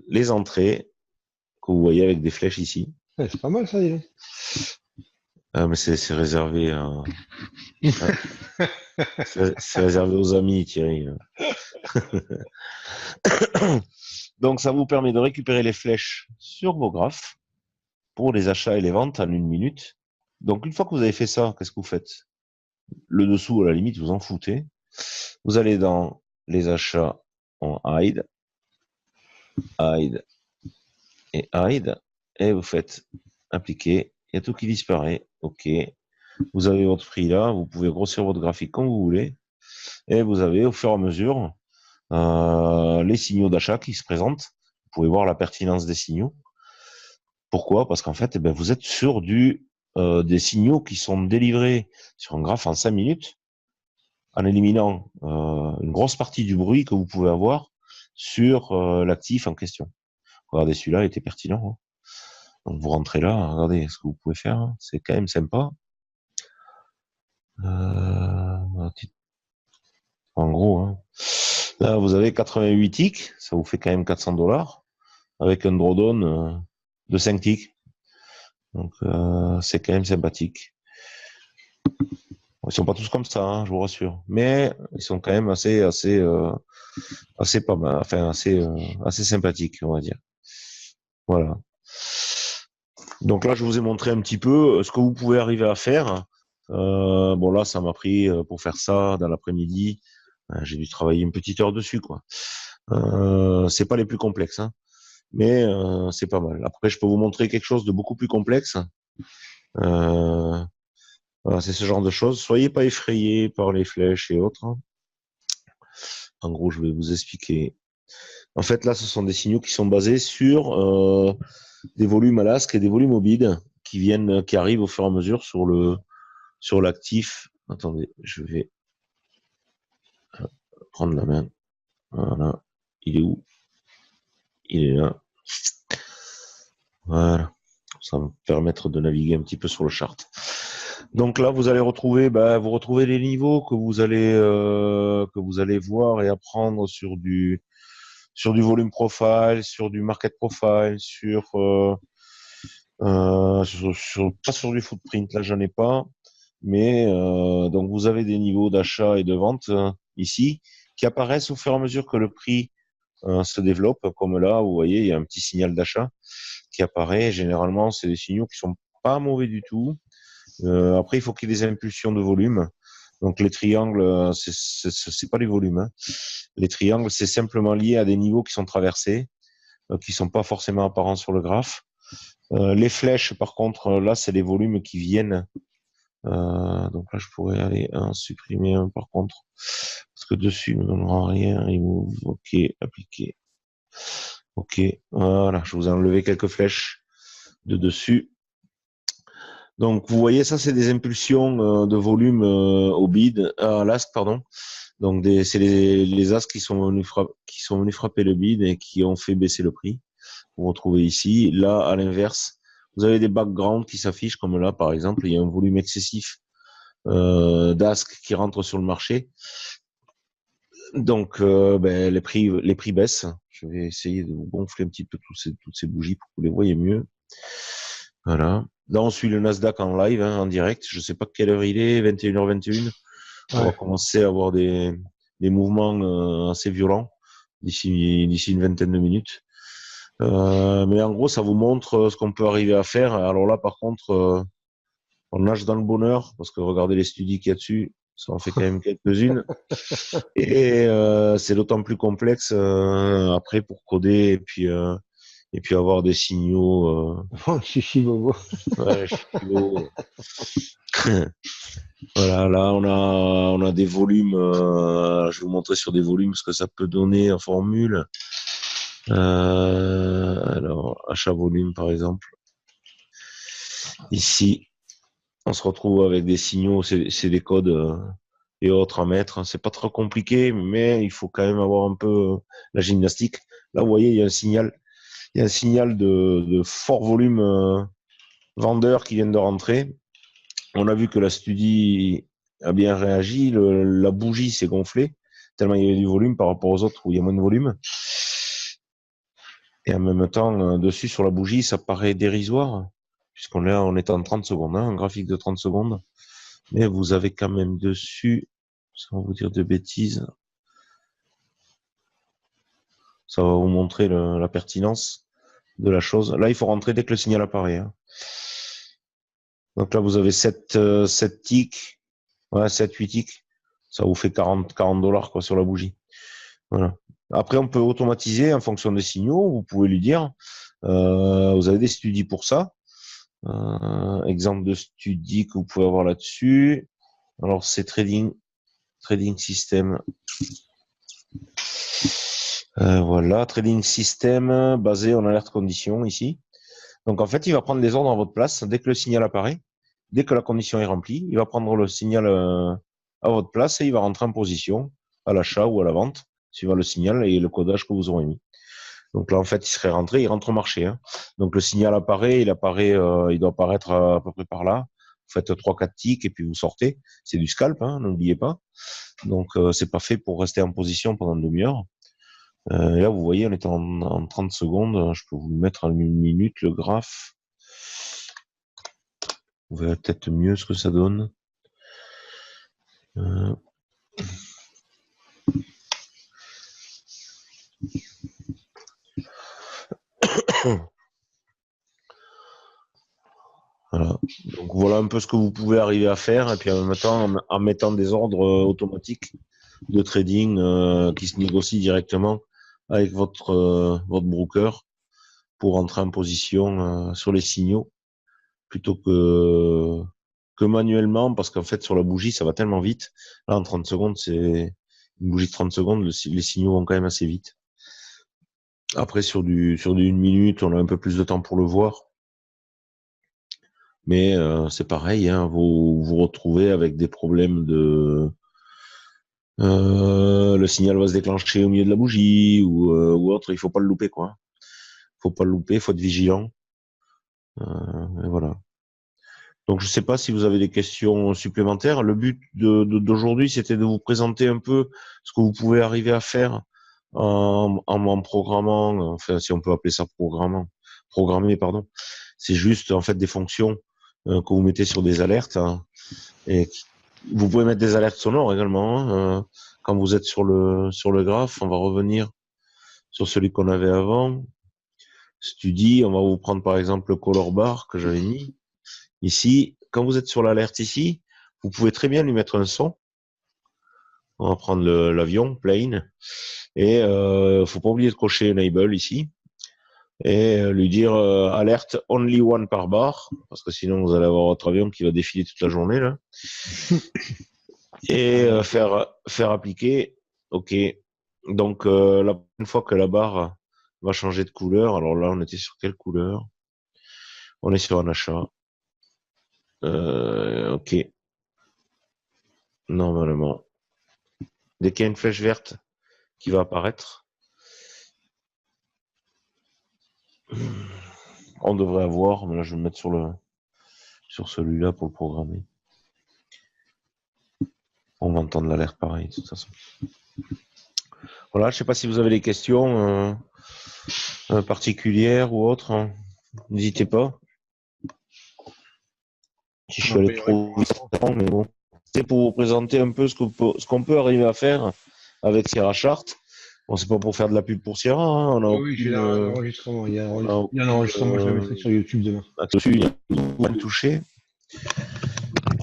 les entrées que vous voyez avec des flèches ici. Ouais, c'est pas mal ça, dis donc. Ah, mais c'est réservé c'est réservé aux amis, Thierry. Donc, ça vous permet de récupérer les flèches sur vos graphes pour les achats et les ventes en 1 minute. Donc, une fois que vous avez fait ça, qu'est-ce que vous faites? Le dessous, à la limite, vous en foutez. Vous allez dans les achats en hide, hide et hide, et vous faites appliquer. Il y a tout qui disparaît. OK. Vous avez votre prix là. Vous pouvez grossir votre graphique comme vous voulez. Et vous avez, au fur et à mesure, les signaux d'achat qui se présentent. Vous pouvez voir la pertinence des signaux. Pourquoi? Parce qu'en fait, eh ben, vous êtes sur des signaux qui sont délivrés sur un graphe en 5 minutes en éliminant une grosse partie du bruit que vous pouvez avoir sur l'actif en question. Regardez, celui-là était pertinent. Hein. Donc vous rentrez là, regardez ce que vous pouvez faire. Hein. C'est quand même sympa. En gros, hein. Là, vous avez 88 ticks, ça vous fait quand même 400 $, avec un drawdown de 5 ticks. Donc, c'est quand même sympathique. Ils sont pas tous comme ça, hein, je vous rassure. Mais ils sont quand même assez pas mal, enfin, assez sympathiques, on va dire. Voilà. Donc là, je vous ai montré un petit peu ce que vous pouvez arriver à faire. Bon, là, ça m'a pris pour faire ça dans l'après-midi. J'ai dû travailler une petite heure dessus, quoi. C'est pas les plus complexes, hein, mais c'est pas mal. Après, je peux vous montrer quelque chose de beaucoup plus complexe. Voilà, c'est ce genre de choses. Soyez pas effrayés par les flèches et autres. En gros, je vais vous expliquer. En fait, là, ce sont des signaux qui sont basés sur des volumes Alask et des volumes au bid qui arrivent au fur et à mesure sur l'actif. Attendez, je vais prendre la main. Voilà. Il est où? Il est là. Voilà. Ça va me permettre de naviguer un petit peu sur le chart. Donc là, vous allez retrouver, vous retrouvez les niveaux que vous allez voir et apprendre sur du volume profile, sur du market profile, pas sur du footprint. Là, j'en ai pas. Mais donc vous avez des niveaux d'achat et de vente ici qui apparaissent au fur et à mesure que le prix se développe. Comme là, vous voyez, il y a un petit signal d'achat qui apparaît. Généralement, c'est des signaux qui sont pas mauvais du tout. Après, il faut qu'il y ait des impulsions de volume. Donc les triangles, c'est pas les volumes. Hein. Les triangles, c'est simplement lié à des niveaux qui sont traversés, qui sont pas forcément apparents sur le graphe. Les flèches, par contre, là, c'est les volumes qui viennent. Donc là, je pourrais aller supprimer un par contre, parce que dessus, il ne me donnera rien. Remove, OK, appliquer. OK, voilà, je vous ai enlevé quelques flèches de dessus. Donc, vous voyez, ça, c'est des impulsions de volume au bid, à l'asque, pardon. Donc, c'est les asques qui sont venus frapper le bid et qui ont fait baisser le prix. Vous retrouvez ici. Là, à l'inverse, vous avez des backgrounds qui s'affichent, comme là, par exemple, il y a un volume excessif d'asques qui rentrent sur le marché. Donc, les prix baissent. Je vais essayer de vous gonfler un petit peu toutes ces bougies pour que vous les voyez mieux. Voilà. Là, on suit le Nasdaq en live, hein, en direct. Je ne sais pas quelle heure il est, 21h21. On va commencer à avoir des mouvements assez violents d'ici une vingtaine de minutes. Mais en gros, ça vous montre ce qu'on peut arriver à faire. Alors là, par contre, on nage dans le bonheur parce que regardez les studies qu'il y a dessus. Ça en fait quand même quelques-unes. Et c'est d'autant plus complexe après pour coder et puis avoir des signaux. Oh, chichi bobo. Ouais, voilà, là on a des volumes. Je vais vous montrer sur des volumes ce que ça peut donner en formule. Alors achat volume par exemple. Ici, on se retrouve avec des signaux, c'est des codes et autres à mettre. C'est pas trop compliqué, mais il faut quand même avoir un peu la gymnastique. Là, vous voyez, il y a un signal de fort volume vendeur qui vient de rentrer. On a vu que la Studi a bien réagi. La bougie s'est gonflée, tellement il y avait du volume par rapport aux autres où il y a moins de volume. Et en même temps, dessus, sur la bougie, ça paraît dérisoire, on est en 30 secondes, hein, un graphique de 30 secondes. Mais vous avez quand même dessus, sans vous dire de bêtises, ça va vous montrer la pertinence de la chose. Là, il faut rentrer dès que le signal apparaît. Hein. Donc là, vous avez 7 ticks, ouais, 7, 8 ticks. Ça vous fait 40 $ quoi, sur la bougie. Voilà. Après, on peut automatiser en fonction des signaux. Vous pouvez lui dire, vous avez des Studi pour ça. Exemple de Studi que vous pouvez avoir là-dessus. Alors, c'est trading system. Voilà, trading system basé en alerte condition ici. Donc, en fait, il va prendre les ordres à votre place dès que le signal apparaît. Dès que la condition est remplie, il va prendre le signal à votre place et il va rentrer en position à l'achat ou à la vente, suivant le signal et le codage que vous aurez mis. Donc là, en fait, il serait rentré, il rentre au marché. Hein. Donc le signal apparaît, il doit apparaître à peu près par là. Vous faites 3-4 ticks et puis vous sortez. C'est du scalp, hein, n'oubliez pas. Donc c'est pas fait pour rester en position pendant une demi-heure. Et là, vous voyez, on est en 30 secondes. Je peux vous le mettre en 1 minute, le graphe. Vous verrez peut-être mieux ce que ça donne. Voilà. Donc voilà un peu ce que vous pouvez arriver à faire et puis en même temps en mettant des ordres automatiques de trading qui se négocient directement avec votre broker pour entrer en position sur les signaux plutôt que manuellement parce qu'en fait sur la bougie ça va tellement vite. Là en 30 secondes c'est une bougie de 30 secondes, les signaux vont quand même assez vite. Après sur du 1 minute on a un peu plus de temps pour le voir. Mais c'est pareil, hein, vous vous retrouvez avec des problèmes de le signal va se déclencher au milieu de la bougie ou autre, il faut pas le louper quoi. Faut pas le louper, faut être vigilant. Et voilà. Donc je sais pas si vous avez des questions supplémentaires. Le but d'aujourd'hui, c'était de vous présenter un peu ce que vous pouvez arriver à faire en programmant, enfin si on peut appeler ça programmer, pardon. C'est juste en fait des fonctions que vous mettez sur des alertes. Hein, et vous pouvez mettre des alertes sonores également. Hein, quand vous êtes sur le graphe, on va revenir sur celui qu'on avait avant. Studi, on va vous prendre par exemple le color bar que j'avais mis. Ici, quand vous êtes sur l'alerte ici, vous pouvez très bien lui mettre un son. On va prendre l'avion, plane. Et faut pas oublier de cocher enable ici. Et lui dire alerte only one par bar. Parce que sinon vous allez avoir votre avion qui va défiler toute la journée là. Et faire appliquer. OK. Donc la prochaine fois que la barre va changer de couleur, alors là on était sur quelle couleur? On est sur un achat. OK. Normalement. Dès qu'il y a une flèche verte qui va apparaître, on devrait avoir, mais là je vais me mettre sur celui-là pour le programmer. On va entendre l'alerte pareil de toute façon. Voilà, je sais pas si vous avez des questions particulières ou autres. Hein. N'hésitez pas. Si je suis allé trop vite, mais bon. C'est pour vous présenter un peu ce qu'on peut arriver à faire avec Sierra Chart. Bon, c'est pas pour faire de la pub pour Sierra. Hein. On a Oui, j'ai l'enregistrement. Il y a un enregistrement, je le mettrai sur YouTube demain. Là-dessus, il y a tout le toucher.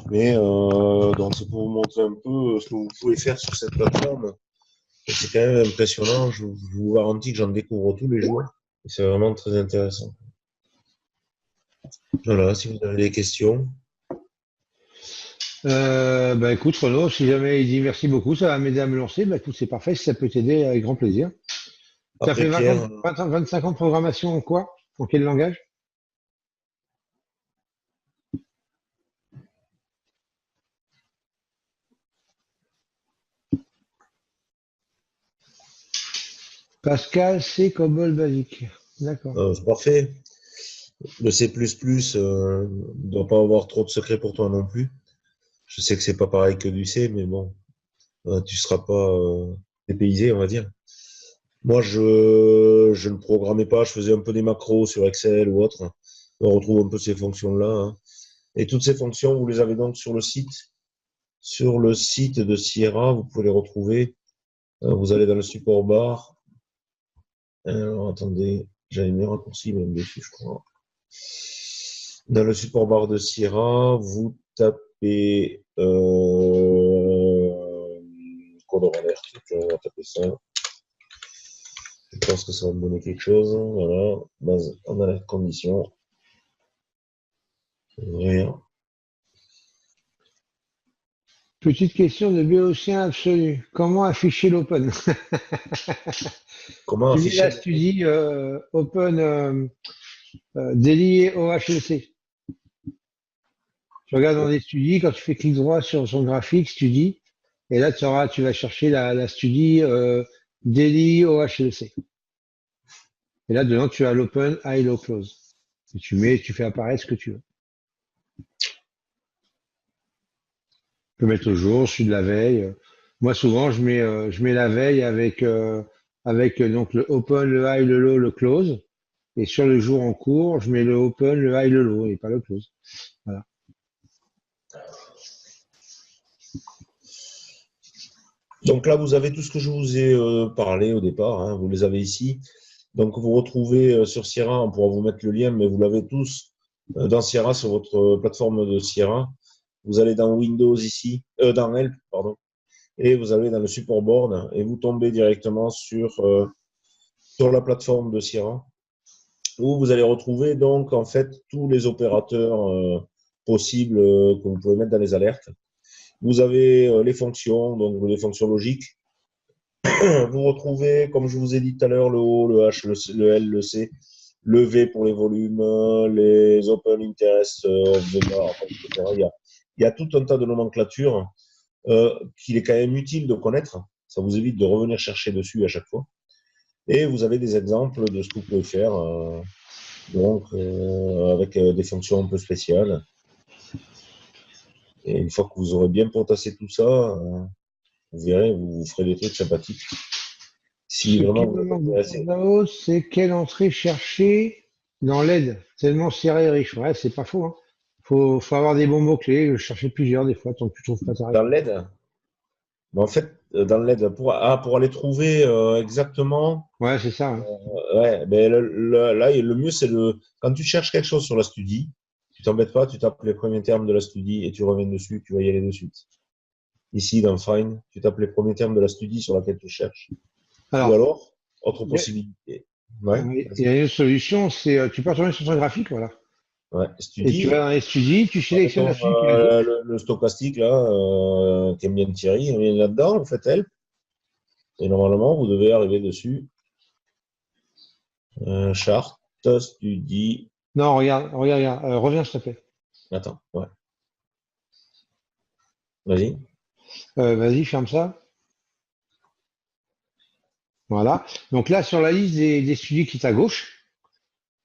Mais donc c'est pour vous montrer un peu ce que vous pouvez faire sur cette plateforme. C'est quand même impressionnant. Je vous garantis que j'en découvre tous les jours. Et c'est vraiment très intéressant. Voilà, si vous avez des questions. Écoute, Renaud, si jamais il dit merci beaucoup, ça va m'aider à me lancer. Écoute, c'est parfait. Si ça peut t'aider, avec grand plaisir. Tu as fait 25 ans de programmation en quoi? En quel langage? Pascal, c'est COBOL basique. D'accord. C'est parfait. Le C++ ne doit pas avoir trop de secrets pour toi non plus. Je sais que c'est pas pareil que du C, mais bon, tu seras pas dépaysé, on va dire. Moi, je ne programmais pas, je faisais un peu des macros sur Excel ou autre. On retrouve un peu ces fonctions-là, hein. Et toutes ces fonctions, vous les avez donc sur le site. Sur le site de Sierra, vous pouvez les retrouver. Vous allez dans le support bar. Alors, attendez, j'avais mis un raccourci même dessus, je crois. Dans le support bar de Sierra, vous tapez color alert, on va taper ça. Je pense que ça va me donner quelque chose. Voilà, base en alerte condition. Ouvrir. Petite question de Béotien absolu. Comment afficher l'open? Comment Tu dis là, afficher tu dis open délié OHLC. Tu regardes dans les studis, quand tu fais clic droit sur son graphique, studie, et là tu vas chercher la studie daily OHLC. Et là dedans tu as l'open, high, low, close. Et tu fais apparaître ce que tu veux. Tu peux mettre au jour, celui de la veille. Moi souvent je mets la veille avec donc le open, le high, le low, le close. Et sur le jour en cours, je mets le open, le high, le low et pas le close. Voilà. Donc là, vous avez tout ce que je vous ai parlé au départ, hein, vous les avez ici. Donc vous retrouvez sur Sierra, on pourra vous mettre le lien, mais vous l'avez tous dans Sierra, sur votre plateforme de Sierra. Vous allez dans Windows ici, dans Help, pardon, et vous allez dans le support board et vous tombez directement sur la plateforme de Sierra, où vous allez retrouver donc en fait tous les opérateurs possibles que vous pouvez mettre dans les alertes. Vous avez les fonctions, donc les fonctions logiques. Vous retrouvez, comme je vous ai dit tout à l'heure, le O, le H, le L, le C, le V pour les volumes, les open interest of the bar, etc. Il y a tout un tas de nomenclatures qu'il est quand même utile de connaître. Ça vous évite de revenir chercher dessus à chaque fois. Et vous avez des exemples de ce que vous pouvez faire, donc avec des fonctions un peu spéciales. Et une fois que vous aurez bien potassé tout ça, vous verrez, vous ferez des trucs sympathiques. Si Ce qui vraiment me vous êtes manque intéressé. là-haut, c'est quelle entrée chercher dans l'aide. Tellement serré et riche. Ouais, c'est pas faux. Hein. Faut avoir des bons mots-clés, chercher plusieurs des fois tant que tu trouves pas ta Dans réponse. l'aide, mais en fait, dans l'aide, pour aller trouver exactement, Ouais, c'est ça. Hein. ouais, mais là, le mieux, c'est quand tu cherches quelque chose sur la studie, tu t'embêtes pas, tu tapes les premiers termes de la studie et tu reviens dessus, tu vas y aller de suite. Ici, dans Find, tu tapes les premiers termes de la studie sur laquelle tu cherches. Ou Alors, alors, autre il y a, possibilité. Ouais, il y vas-y. a une solution, c'est tu peux retourner sur ton graphique, voilà. Ouais, Et tu vas studie. dans les studies, tu sélectionnes la Mettons studie qui est à gauche. le stochastique, là, qui aime bien Thierry, il est là-dedans, vous faites help. Et normalement, vous devez arriver dessus. Chart, studie. Non, regarde. Reviens, s'il te plaît. Attends, ouais. Vas-y. Vas-y, ferme ça. Voilà. Donc là, sur la liste des studies qui est à gauche,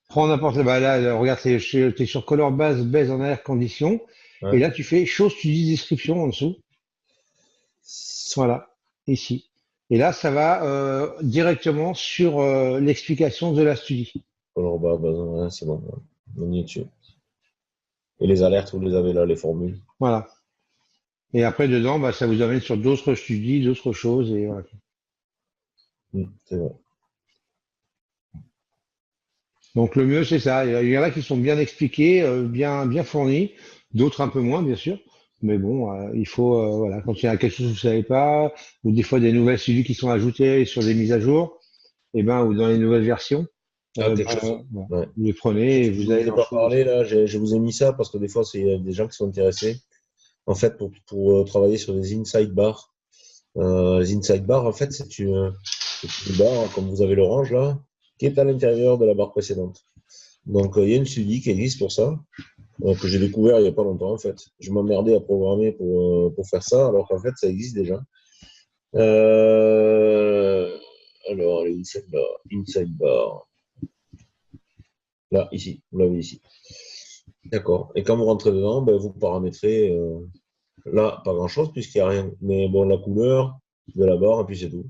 prends n'importe bah là, regarde, t'es sur Color Base en air condition. Et Ouais. là, tu fais Show Study Description en dessous. Voilà, ici. Et là, ça va directement sur l'explication de la studie. Alors, bah, ouais, c'est bon. Ouais. On y est dessus. Et les alertes, vous les avez là, les formules. Voilà. Et après, dedans, bah, ça vous amène sur d'autres studies, d'autres choses. Et voilà. C'est vrai. Donc, le mieux, c'est ça. Il y en a qui sont bien expliqués, bien fournis. D'autres un peu moins, bien sûr. Mais bon, il faut, voilà, quand il y a quelque chose que vous ne savez pas, ou des fois des nouvelles studies qui sont ajoutées sur des mises à jour, et ben, ou dans les nouvelles versions, Ah, quelque chose. voilà, Ouais. vous les prenez et Je vous ne avez vous ai pas l'info parlé, dessus. là, je vous ai mis ça parce que des fois, c'est des gens qui sont intéressés. En fait, pour travailler sur des inside bars. Les inside bars, en fait, c'est une barre, comme vous avez l'orange là, qui est à l'intérieur de la barre précédente. Donc, il y a une studie qui existe pour ça, que j'ai découvert il n'y a pas longtemps, en fait. Je m'emmerdais à programmer pour faire ça, alors qu'en fait, ça existe déjà. Euh, alors, les inside bar. Inside bar. Là, ici, vous l'avez ici. D'accord. Et quand vous rentrez dedans, ben, vous paramétrez, là, pas grand-chose puisqu'il n'y a rien. Mais bon, la couleur de la barre, et puis c'est tout.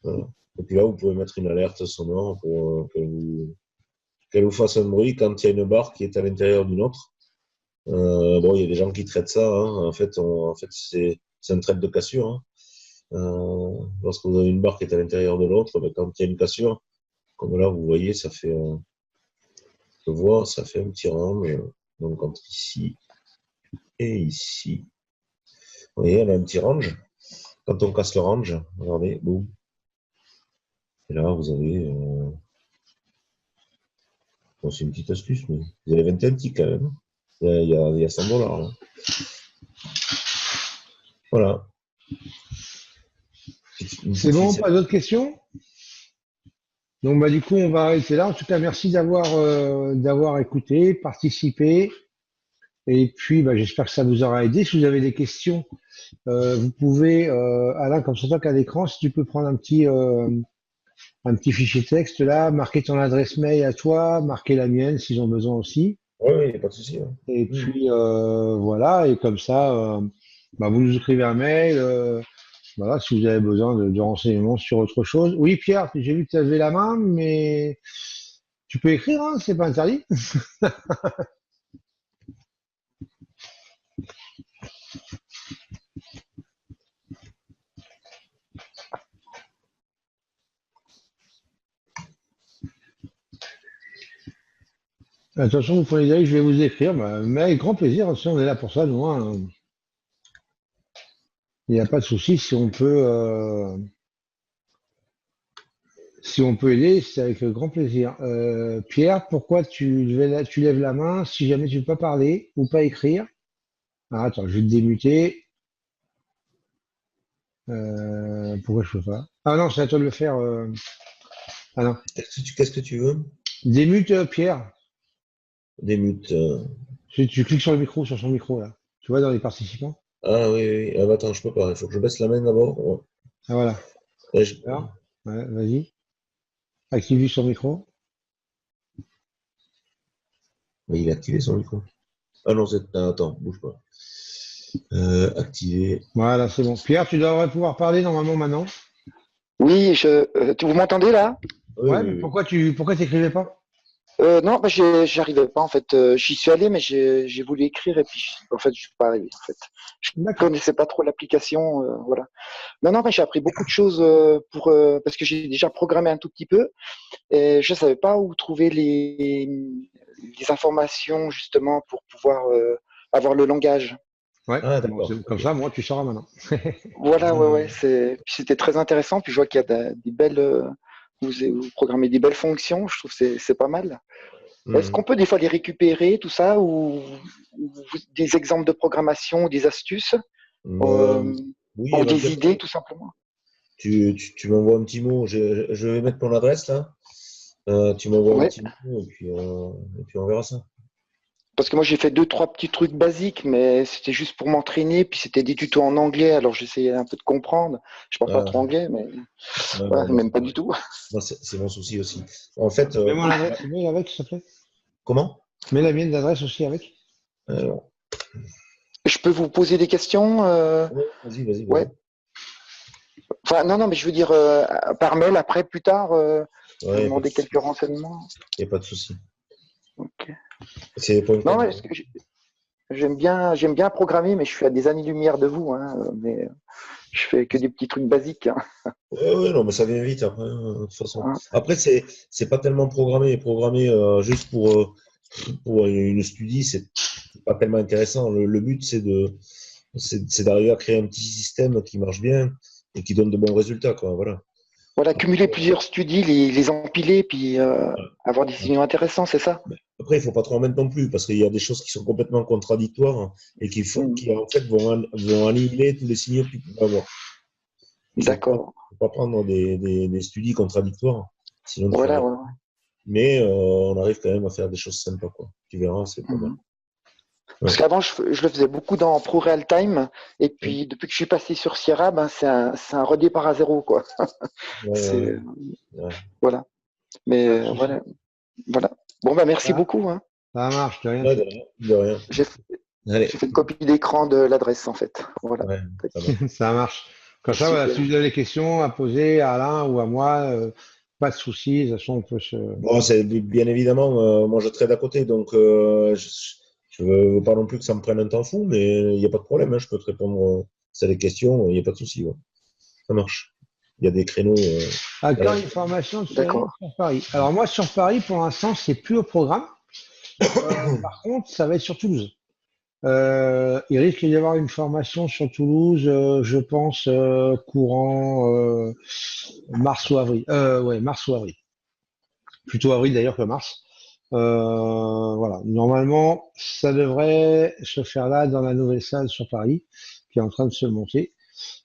Voilà. Et puis là, vous pouvez mettre une alerte sonore pour qu'elle vous fasse un bruit quand il y a une barre qui est à l'intérieur d'une autre. Bon, il y a des gens qui traitent ça, hein. En fait, c'est un trait de cassure, hein. Lorsque vous avez une barre qui est à l'intérieur de l'autre, ben, quand il y a une cassure, comme là, vous voyez, ça fait, je vois, ça fait un petit range. Donc, entre ici et ici. Vous voyez, elle a un petit range. Quand on casse le range, regardez, boum. Et là, vous avez. Bon, c'est une petite astuce, mais vous avez 21 tics quand même. Il y a 100 $. Là. Voilà. C'est bon, pas d'autres questions? Donc bah du coup on va arrêter là. En tout cas, merci d'avoir écouté, participé. Et puis bah, j'espère que ça vous aura aidé. Si vous avez des questions, vous pouvez, Alain, comme c'est toi qui as l'écran, si tu peux prendre un petit fichier texte là, marquer ton adresse mail à toi, marquer la mienne s'ils ont besoin aussi. Oui, il n'y a pas de souci. Hein. Et puis voilà, et comme ça, bah, vous nous écrivez un mail. Voilà, si vous avez besoin de renseignements sur autre chose. Oui, Pierre, j'ai vu que tu avais la main, mais tu peux écrire, hein, c'est pas interdit. Attention, vous prenez des je vais vous écrire, bah, mais avec grand plaisir, si on est là pour ça, nous, hein. Il n'y a pas de souci, si on peut aider, c'est avec grand plaisir. Pierre, pourquoi tu lèves la main si jamais tu ne peux pas parler ou pas écrire? Ah, attends, je vais te démuter. Pourquoi je peux pas? Ah non, c'est à toi de le faire. Ah non. Qu'est-ce que tu veux? Démute, Pierre. Démute. Tu cliques sur le micro, sur son micro, là. Tu vois, dans les participants. Ah oui, oui. Ah, bah, attends, je peux pas. Il faut que je baisse la main d'abord. Ouais. Ah voilà. Ouais, Alors, ouais, vas-y. Active son micro. Mais il a activé son micro. Ah non, attends, bouge pas. Activer. Voilà, c'est bon. Pierre, tu devrais pouvoir parler normalement maintenant. Oui, vous m'entendez là? Oui, Ouais, oui, mais oui. pourquoi t'écrivais pas? Non, bah, j'arrivais pas en fait. J'y suis allé, mais j'ai voulu écrire et puis en fait, je suis pas arrivé. En fait, je D'accord. connaissais pas trop l'application, voilà. Non, non, mais j'ai appris beaucoup de choses parce que j'ai déjà programmé un tout petit peu et je savais pas où trouver les informations justement pour pouvoir avoir le langage. Ouais. Ah, Bon, d'accord. comme Ok. ça, moi, tu sauras maintenant. Voilà, ouais, ouais, Euh, puis c'était très intéressant. Puis je vois qu'il y a des belles, vous programmez des belles fonctions. Je trouve que c'est pas mal. Est-ce qu'on peut des fois les récupérer, tout ça, ou des exemples de programmation, des astuces, euh, euh, oui, ou des éventuellement. idées, tout simplement? Tu m'envoies un petit mot. Je vais mettre ton adresse là. Tu m'envoies un Ouais. petit mot et puis on verra ça. Parce que moi j'ai fait deux, trois petits trucs basiques, mais c'était juste pour m'entraîner. Puis c'était des tutos en anglais, alors j'essayais un peu de comprendre. Je parle pas Ah, trop anglais, mais ouais, ouais, non, moi, même pas du tout. moi, c'est mon souci aussi. En fait, Mets mon adresse mail avec, s'il te plaît. comment? Mets la mienne d'adresse aussi avec. Euh, Je peux vous poser des questions? ouais, vas-y, vas-y, Ouais. vas-y. Enfin, non, non, mais je veux dire par mail après, plus tard, vous Ouais, demander quelques renseignements. y a pas de souci. Ok. C'est pour une Non, canne. ouais, parce que j'aime bien programmer, mais je suis à des années-lumière de vous, hein, mais je fais que des petits trucs basiques, hein. Ouais, ouais, non, mais ça vient vite après, hein, de toute façon. Hein. Après, c'est pas tellement programmé. Programmé juste pour une studie, c'est pas tellement intéressant. Le but, c'est d'arriver à créer un petit système qui marche bien et qui donne de bons résultats, quoi. Voilà. Voilà, cumuler plusieurs studies, les empiler, puis avoir des signaux intéressants, c'est ça? Après, il faut pas trop en mettre non plus, parce qu'il y a des choses qui sont complètement contradictoires et Hmm. qui en fait vont annihiler tous les signaux que tu peux avoir. Il D'accord. faut pas prendre des studies contradictoires, sinon tu fais Voilà, rien. ouais. Mais on arrive quand même à faire des choses sympas, quoi. Tu verras, c'est pas mal. Mhm. Ouais. Parce qu'avant, je le faisais beaucoup dans ProRealTime, et Ouais, puis depuis que je suis passé sur Sierra, ben, c'est un redépart à zéro, quoi. ouais, C'est, ouais. voilà. Mais Pas de souci. voilà, voilà. Bon, bah, merci Ah. beaucoup. Hein. Ça marche, de rien. Ouais, de rien. De rien. J'ai Allez, fait une copie d'écran de l'adresse, en fait. Voilà. ouais, ça va. Ça marche. Comme ça, voilà, Super. si vous avez des questions à poser à Alain ou à moi, pas de soucis. De toute façon, on peut se. Bon, c'est bien évidemment, moi je trade à côté, donc je veux pas non plus que ça me prenne un temps fou, mais il n'y a pas de problème, hein, je peux te répondre si des questions, il n'y a pas de souci. Ouais. Ça marche. Il y a des créneaux. Ah, quand Voilà. une formation de trading D'accord. sur Paris. Alors moi, sur Paris, pour l'instant, c'est plus au programme. Par contre, ça va être sur Toulouse. Il risque d'y avoir une formation sur Toulouse, je pense, courant mars ou avril. Ouais, mars ou avril. Plutôt avril d'ailleurs que mars. Voilà. Normalement, ça devrait se faire là dans la nouvelle salle sur Paris, qui est en train de se monter.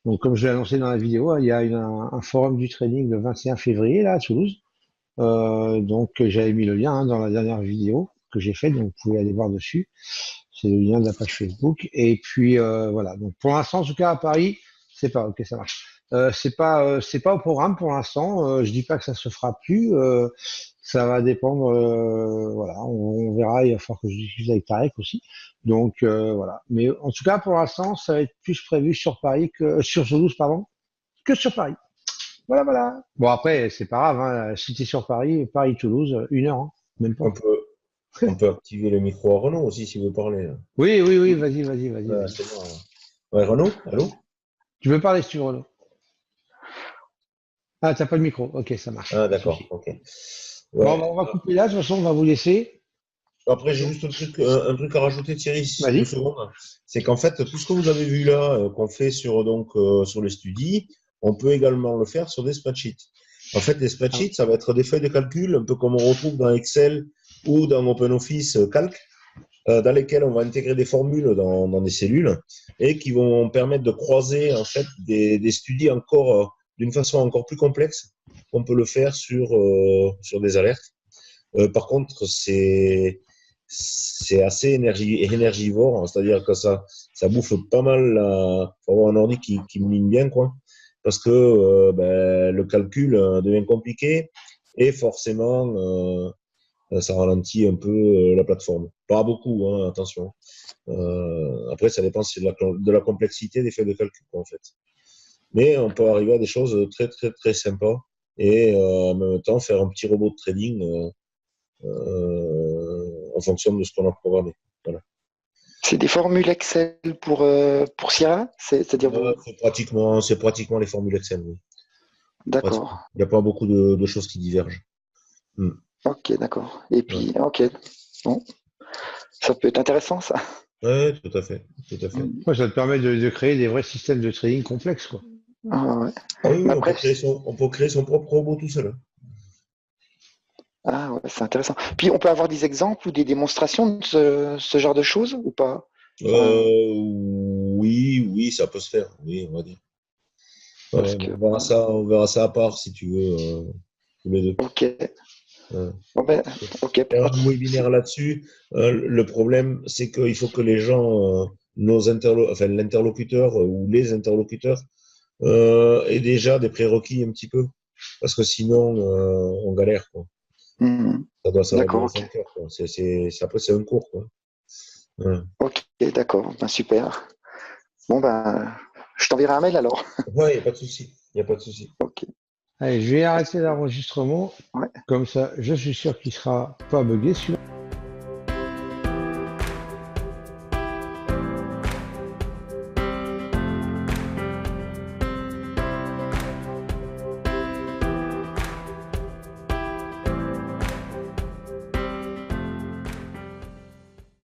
Donc, comme je l'ai annoncé dans la vidéo, hein, il y a un forum du trading le 21 février là à Toulouse. Donc, j'avais mis le lien hein, dans la dernière vidéo que j'ai faite, donc vous pouvez aller voir dessus. C'est le lien de la page Facebook. Et puis voilà. Donc pour l'instant, en tout cas à Paris, c'est pas ok, ça marche. C'est pas au programme pour l'instant. Je dis pas que ça se fera plus. Ça va dépendre. Voilà, on verra. Il va falloir que je discute avec Tarek aussi. Donc voilà. Mais en tout cas pour l'instant, ça va être plus prévu sur Paris que sur Toulouse, pardon, que sur Paris. Voilà, voilà. Bon après, c'est pas grave. Hein. Si t'es sur Paris, Paris-Toulouse, 1 heure, hein, même pas. On peut, on peut activer le micro à Renaud aussi si vous parlez. Là. Oui, oui, oui. Vas-y, vas-y, vas-y, Ouais, vas-y. c'est bon. Ouais, Renaud, allô? Tu veux parler si tu veux, Renaud. Ah, t'as pas de micro. Ok, ça marche. Ah, Pas de d'accord, souci. ok. Bon, Ouais. bah, on va couper là. De toute façon, on va vous laisser. Après, j'ai juste un truc à rajouter, Thierry, si deux Vas-y. secondes. C'est qu'en fait, tout ce que vous avez vu là, qu'on fait sur, sur les studies, on peut également le faire sur des spreadsheets. En fait, les Ah, spreadsheets, ça va être des feuilles de calcul, un peu comme on retrouve dans Excel ou dans OpenOffice Calc, dans lesquelles on va intégrer des formules dans des cellules et qui vont permettre de croiser en fait des studies encore d'une façon encore plus complexe qu'on peut le faire sur des alertes. Par contre, c'est assez énergivore, hein, c'est-à-dire que ça bouffe pas mal. Faut avoir un ordi qui mine bien, quoi, parce que ben, le calcul devient compliqué et forcément ça ralentit un peu la plateforme. Pas beaucoup, hein, attention. Après, ça dépend de la complexité des feuilles de calcul, quoi, en fait. Mais on peut arriver à des choses très très très sympas et en même temps faire un petit robot de trading. En fonction de ce qu'on a programmé. Voilà. C'est des formules Excel pour Sierra? C'est-à-dire vous. C'est pratiquement les formules Excel. Oui. D'accord. Il n'y a pas beaucoup de choses qui divergent. Hmm. Ok, d'accord. Et Ouais. puis, ok. Bon. Ça peut être intéressant, ça. Ouais, tout à fait. Tout à fait. moi, ça te permet de créer des vrais systèmes de trading complexes, quoi. Ah, ouais. Ah oui, Mais oui, après, on peut créer son propre robot tout seul. ah, ouais, c'est intéressant. Puis, on peut avoir des exemples ou des démonstrations de ce genre de choses ou pas? Enfin, Oui, oui, ça peut se faire. Oui, on va dire. Ouais, parce ouais, que, on verra ça à part si tu veux, tous les deux. ok. Ouais. Bon, ben, ok. Faire un webinaire là-dessus. Le problème, c'est qu'il faut que les gens, enfin, l'interlocuteur ou les interlocuteurs, aient déjà des prérequis un petit peu. Parce que sinon, on galère, quoi. Hmm. Ça va D'accord, durer ok. 5 heures, quoi. Après, c'est un cours, quoi. Ouais, Ok, d'accord. Ben, super. Bon, ben, je t'enverrai un mail alors. il n'y a pas de souci. Il n'y a pas de souci. Ok. Allez, je vais arrêter l'enregistrement. Ouais. Comme ça, je suis sûr qu'il sera pas buggé celui-là.